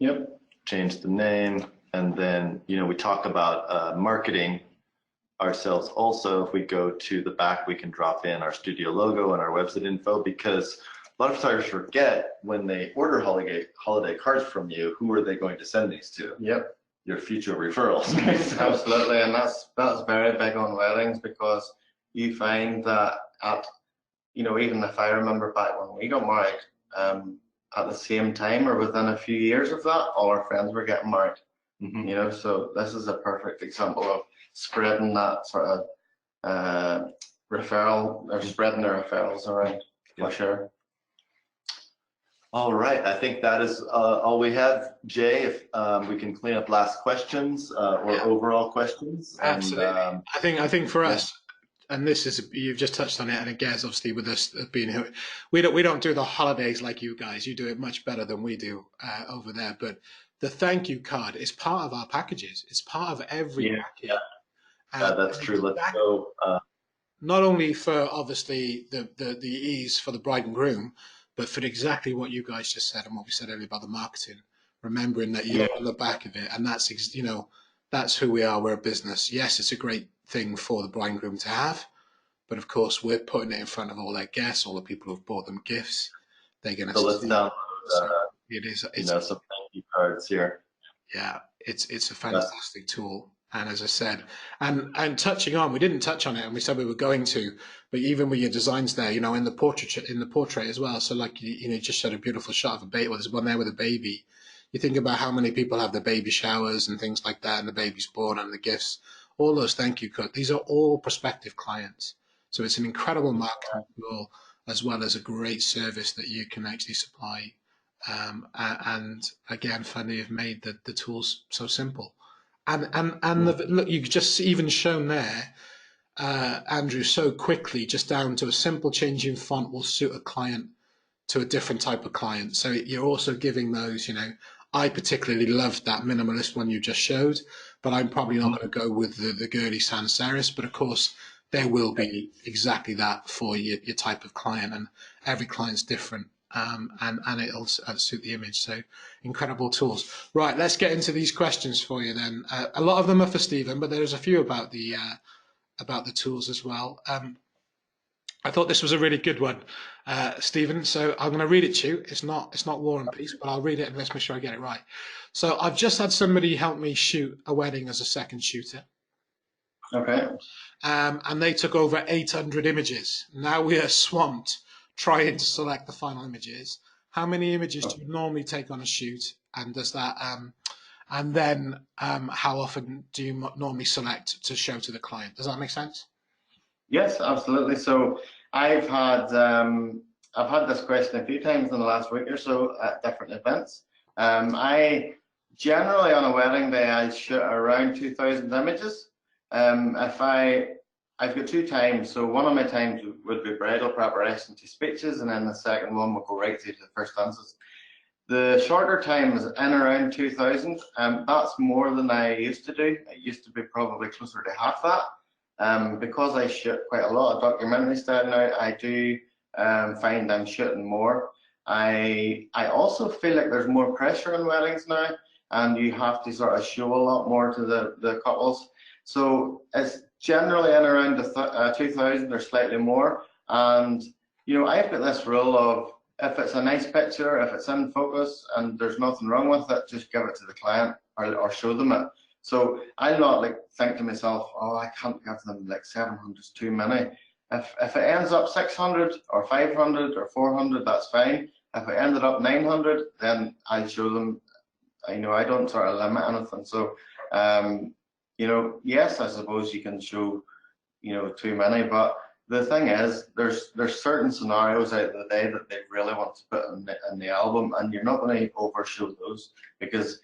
Yep. Change the name, and then, you know, we talk about marketing ourselves also. If we go to the back, we can drop in our studio logo and our website info, because a lot of photographers forget when they order holiday cards from you, who are they going to send these to? Yep. Your future referrals. Absolutely, and that's very big on weddings, because you find that you know, even if I remember back when we got married, at the same time or within a few years of that, all our friends were getting married. You know, so this is a perfect example of spreading that sort of referral, they're spreading their referrals around for sure. All right, I think that is all we have. Jay, if we can clean up last questions or overall questions. Absolutely. And, I think for us, and this is, you've just touched on it, and again, obviously with us being here, we don't do the holidays like you guys. You do it much better than we do over there. But the thank you card is part of our packages. It's part of every package. That's true. Let's go. Not only for obviously the ease for the bride and groom, but for exactly what you guys just said and what we said earlier about the marketing. Remembering that you're on the back of it, and that's that's who we are. We're a business. Yes, it's a great thing for the bride and groom to have, but of course we're putting it in front of all their guests, all the people who've bought them gifts. They're going to. So let's download. It is. It's some thank you cards here. Yeah, it's a fantastic tool. And as I said, and touching on, we didn't touch on it, and we said we were going to, but even with your designs there, in the portrait as well. So like you just showed a beautiful shot of a baby. Well, there's one there with a baby. You think about how many people have the baby showers and things like that, and the baby's born and the gifts. All those thank you cards. These are all prospective clients. So it's an incredible marketing tool as well as a great service that you can actually supply. And again, Fundy have made the tools so simple. And look, you just even shown there, Andrew, so quickly, just down to a simple change in font will suit a client to a different type of client. So you're also giving those, I particularly loved that minimalist one you just showed, but I'm probably not going to go with the girly sans serif. But of course, there will be exactly that for your type of client, and every client's different. And it'll suit the image. So incredible tools. Right, let's get into these questions for you then. A lot of them are for Stephen, but there's a few about the tools as well. I thought this was a really good one, Stephen. So I'm going to read it to you. It's not War and Peace, but I'll read it and let's make sure I get it right. So I've just had somebody help me shoot a wedding as a second shooter. Okay. And they took over 800 images. Now we are swamped trying to select the final images. How many images do you normally take on a shoot, and does that and then how often do you normally select to show to the client? Does that make sense? Yes, absolutely. So I've had this question a few times in the last week or so at different events. I generally on a wedding day I shoot around 2,000 images. I've got two times, so one of my times would be bridal preparation to speeches, and then the second one will go right through to the first dances. The shorter time is in around 2,000. That's more than I used to do. It used to be probably closer to half that. Because I shoot quite a lot of documentary style now, I do find I'm shooting more. I also feel like there's more pressure on weddings now, and you have to sort of show a lot more to the couples. So it's generally in around the 2,000 or slightly more. And I've got this rule of, if it's a nice picture, if it's in focus and there's nothing wrong with it, just give it to the client or show them it. So I'll not think to myself, oh, I can't give them 700, it's too many. If it ends up 600 or 500 or 400, that's fine. If it ended up 900, then I'll show them. I don't sort of limit anything. So yes, I suppose you can show, too many, but the thing is, there's certain scenarios out of the day that they really want to put in the album, and you're not going to overshow those because,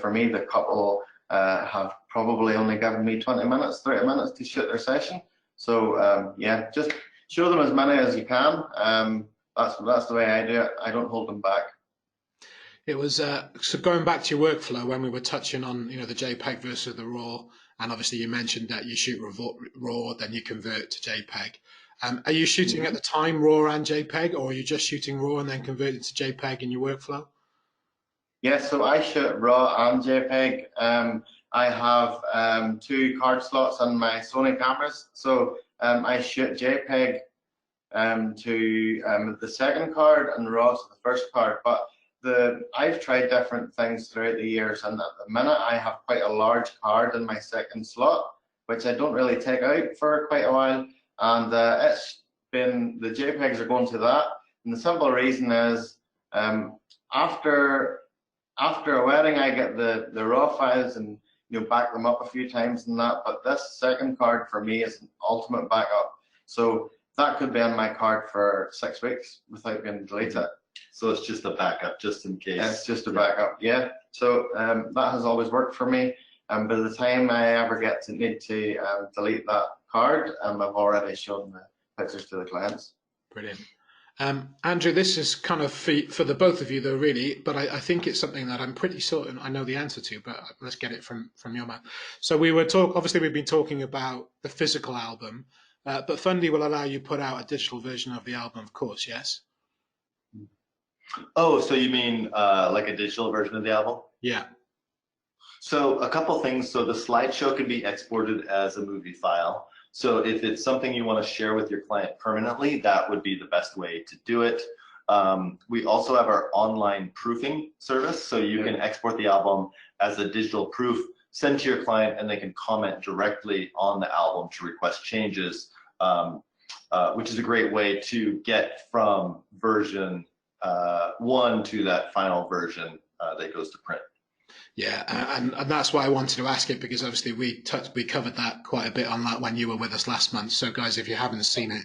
for me, the couple have probably only given me 20 minutes, 30 minutes to shoot their session. So yeah, just show them as many as you can. That's the way I do it. I don't hold them back. It was so going back to your workflow when we were touching on the JPEG versus the RAW, and obviously you mentioned that you shoot RAW, then you convert to JPEG. Are you shooting at the time RAW and JPEG, or are you just shooting RAW and then convert it to JPEG in your workflow? Yes, so I shoot RAW and JPEG. I have 2 card slots on my Sony cameras, so I shoot JPEG to the second card and RAW to the first card. But I've tried different things throughout the years, and at the minute I have quite a large card in my second slot, which I don't really take out for quite a while, and it's been, the JPEGs are going to that, and the simple reason is after a wedding I get the RAW files and back them up a few times and that, but this second card for me is an ultimate backup. So that could be on my card for 6 weeks without being deleted. So it's just a backup, just in case. It's just a backup, yeah. So that has always worked for me. And by the time I ever get to need to delete that card, I've already shown the pictures to the clients. Brilliant. Andrew, this is kind of for the both of you though, really, but I think it's something that I'm pretty certain I know the answer to, but let's get it from your mouth. So obviously we've been talking about the physical album, but Fundy will allow you put out a digital version of the album, of course, yes? Oh, so you mean like a digital version of the album? Yeah. So a couple things. So the slideshow can be exported as a movie file. So if it's something you want to share with your client permanently, that would be the best way to do it. We also have our online proofing service. So you can export the album as a digital proof, send to your client, and they can comment directly on the album to request changes, which is a great way to get from version 1 to that final version that goes to print. Yeah, and that's why I wanted to ask it, because obviously we covered that quite a bit on that when you were with us last month. So guys, if you haven't seen it,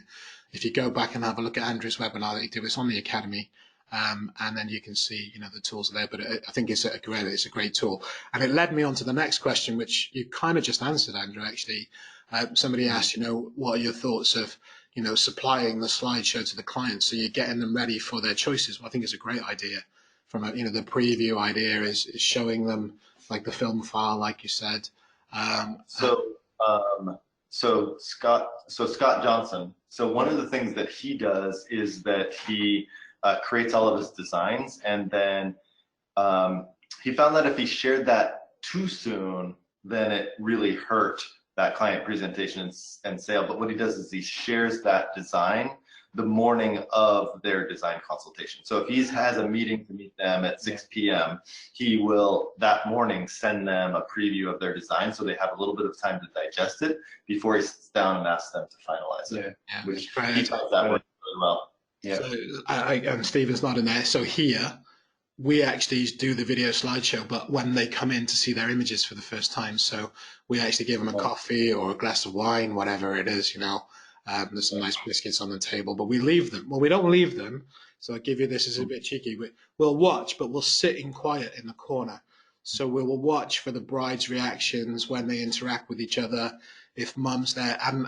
if you go back and have a look at Andrew's webinar that he did, it's on the Academy, and then you can see, the tools are there. But I think it's a great tool. And it led me on to the next question, which you kind of just answered, Andrew. Actually, somebody asked, what are your thoughts of supplying the slideshow to the client, so you're getting them ready for their choices? Well, I think it's a great idea. From the preview idea is showing them like the film file, like you said. So Scott Johnson. So one of the things that he does is that he creates all of his designs, and then he found that if he shared that too soon, then it really hurt that client presentation and sale. But what he does is he shares that design the morning of their design consultation. So if he has a meeting to meet them at 6 p.m., he will that morning send them a preview of their design, so they have a little bit of time to digest it before he sits down and asks them to finalize it. Yeah, which he does that really well. Yeah. So and Stephen's not in there. So here we actually do the video slideshow, but when they come in to see their images for the first time, so we actually give them a coffee or a glass of wine, whatever it is, there's some nice biscuits on the table, but we leave them. Well, we don't leave them. So I'll give you this as a bit cheeky. We'll watch, but we'll sit in quiet in the corner. So we will watch for the bride's reactions when they interact with each other, if mum's there, and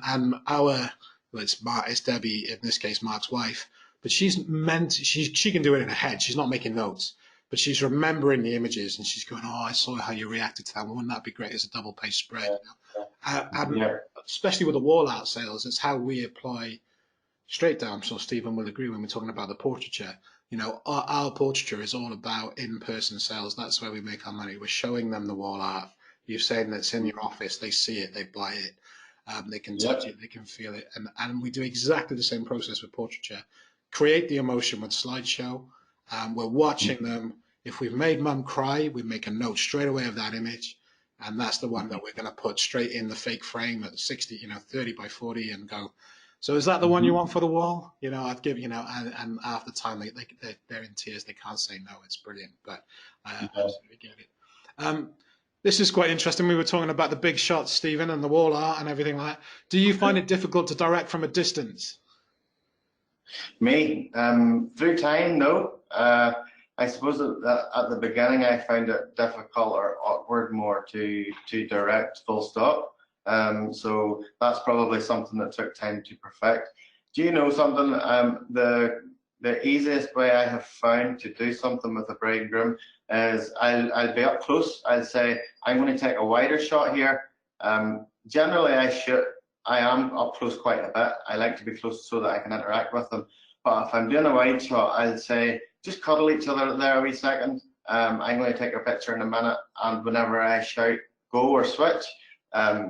it's Debbie, in this case, Mark's wife, but she can do it in her head. She's not making notes, but she's remembering the images, and she's going, oh, I saw how you reacted to that. Wouldn't that be great as a double page spread? Especially with the wall art sales, it's how we apply straight down. I'm sure Stephen will agree when we're talking about the portraiture. Our portraiture is all about in-person sales. That's where we make our money. We're showing them the wall art. You're saying that it's in your office, they see it, they buy it, they can touch it, they can feel it. And we do exactly the same process with portraiture. Create the emotion with slideshow. We're watching them. If we've made mum cry, we make a note straight away of that image. And that's the one that we're going to put straight in the fake frame at 60, 30 by 40 and go, so is that the one you want for the wall? I'd give, and half the time they're in tears. They can't say no. It's brilliant, but I absolutely get it. This is quite interesting. We were talking about the big shots, Stephen, and the wall art and everything like that. Do you find it difficult to direct from a distance? Me? Through time, no. I suppose that at the beginning I found it difficult or awkward more to direct full stop. So that's probably something that took time to perfect. Do you know something? The easiest way I have found to do something with a bride and groom is I'll be up close. I'll say, I'm going to take a wider shot here. Generally I am up close quite a bit. I like to be close so that I can interact with them. But if I'm doing a wide shot, I'll say, just cuddle each other there a wee second. I'm going to take a picture in a minute, and whenever I shout go or switch,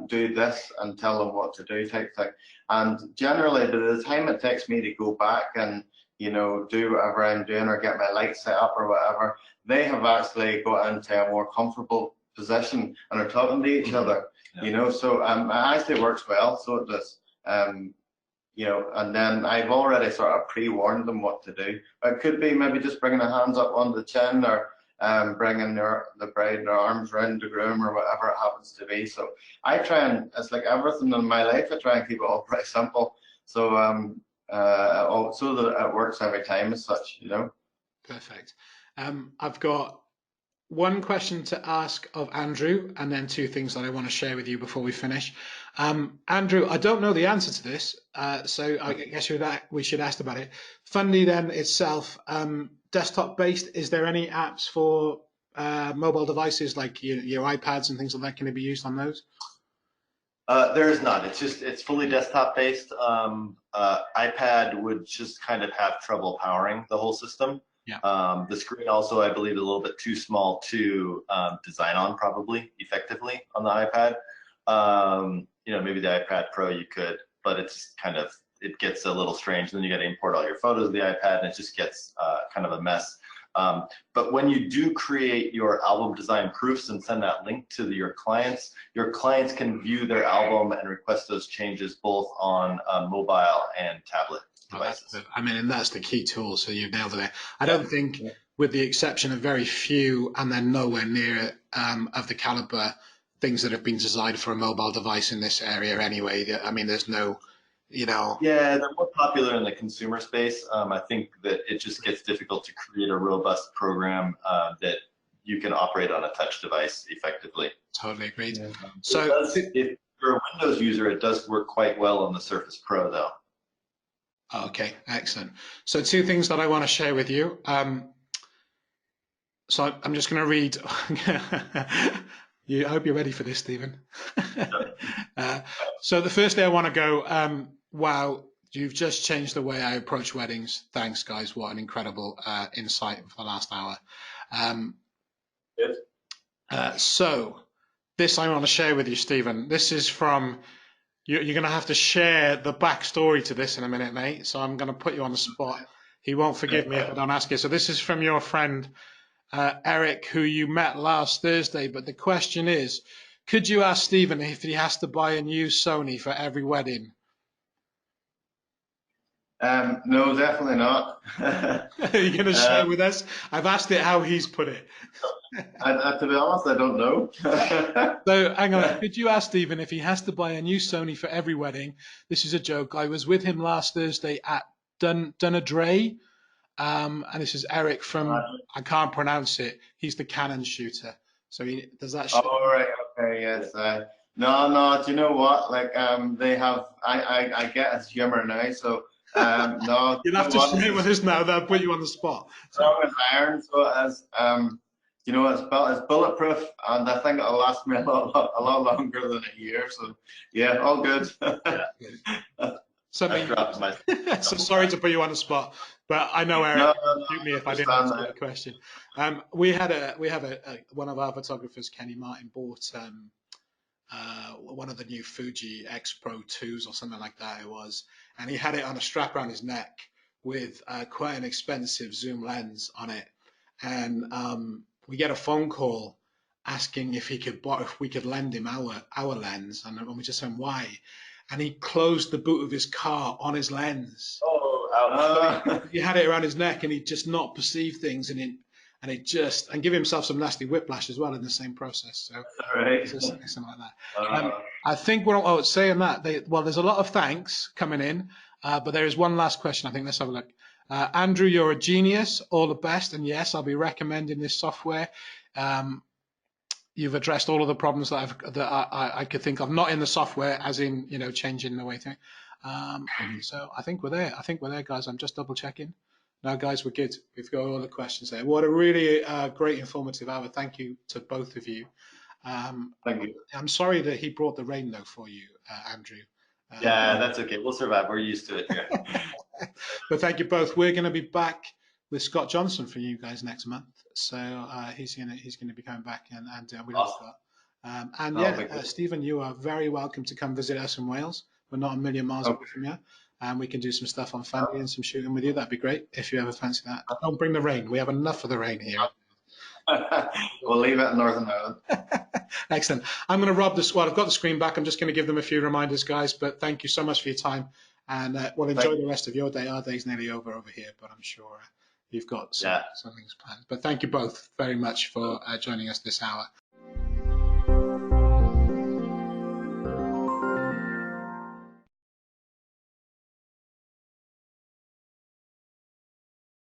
do this and tell them what to do type thing. And generally, by the time it takes me to go back and do whatever I'm doing or get my light set up or whatever, they have actually got into a more comfortable position and are talking to each other. So it actually works well. So it does. And then I've already sort of pre-warned them what to do. It could be maybe just bringing the hands up on the chin, or bringing the bride and their arms around the groom, or whatever it happens to be. So I try and, it's like everything in my life, I try and keep it all pretty simple. So so that it works every time as such, you know. Perfect. I've got one question to ask of Andrew, and then two things that I want to share with you before we finish. Andrew, I don't know the answer to this, so I guess we should ask about it. Fundy then itself, desktop based, is there any apps for mobile devices like your iPads and things like that? Can it be used on those? There is not. It's fully desktop based. iPad would just kind of have trouble powering the whole system. Yeah. The screen also, I believe, is a little bit too small to design on probably effectively on the iPad. Maybe the iPad Pro you could, but it gets a little strange. Then you got to import all your photos of the iPad, and it just gets kind of a mess. But when you do create your album design proofs and send that link to your clients can view their album and request those changes both on mobile and tablet devices. And that's the key tool. So you've nailed it there. I don't think, with the exception of very few, and then nowhere near of the caliber things that have been designed for a mobile device in this area anyway. I mean, there's no. Yeah, they're more popular in the consumer space. I think that it just gets difficult to create a robust program that you can operate on a touch device effectively. Totally agreed. Yeah. So if you're a Windows user, it does work quite well on the Surface Pro, though. Okay, excellent. So two things that I want to share with you. So I'm just going to read. I hope you're ready for this, Stephen. So the first day I want to go, wow, you've just changed the way I approach weddings. Thanks, guys. What an incredible insight for the last hour. So this I want to share with you, Stephen. This is from, you're going to have to share the backstory to this in a minute, mate. So I'm going to put you on the spot. He won't forgive me if I don't ask you. So this is from your friend, Eric, who you met last Thursday. But the question is, could you ask Stephen if he has to buy a new Sony for every wedding? No, definitely not. Are you going to share with us? I've asked it how he's put it. To be honest, I don't know. So hang on, could you ask Stephen if he has to buy a new Sony for every wedding? This is a joke. I was with him last Thursday at Dunedre, and this is Eric from, I can't pronounce it. He's the Canon shooter. So does that show? Oh, right, okay, yes. No, do you know what? Like, they have, I get his humor now, so no. You'll have to share with us now. That'll put you on the spot. Strong as iron, so it is. It's bulletproof, and I think it'll last me a lot longer than a year. So, yeah, all good. So sorry to put you on the spot, but I know Eric would shoot me if I didn't answer the question. We have one of our photographers, Kenny Martin, bought one of the new Fuji X Pro 2s or something like that it was, and he had it on a strap around his neck with quite an expensive zoom lens on it, and we get a phone call asking if we could lend him our lens, and we just said why, and he closed the boot of his car on his lens. He had it around his neck, and he just not perceived things, and give himself some nasty whiplash as well in the same process. So something like that. I think we're saying that. There's a lot of thanks coming in, but there is one last question. I think let's have a look. Andrew, you're a genius. All the best, and yes, I'll be recommending this software. You've addressed all of the problems that I could think of, not in the software, as in changing the way thing. So I think we're there. Guys. I'm just double checking. No, guys, we're good. We've got all the questions there. What a really great informative hour. Thank you to both of you. Thank you. I'm sorry that he brought the rain though for you, Andrew. Yeah, that's okay. We'll survive. We're used to it here. But thank you both. We're going to be back with Scott Johnson for you guys next month. So he's gonna be coming back, and we love that. Stephen, you are very welcome to come visit us in Wales. We're not a million miles away from you, and we can do some stuff on Fundy and some shooting with you. That'd be great if you ever fancy that. Don't bring the rain. We have enough of the rain here. We'll leave it in Northern Ireland. Excellent. I'm going to rob this. Well, I've got the screen back. I'm just going to give them a few reminders, guys. But thank you so much for your time, and we'll enjoy the rest of your day. Our day's nearly over here, but I'm sure you've got some things planned. But thank you both very much for joining us this hour.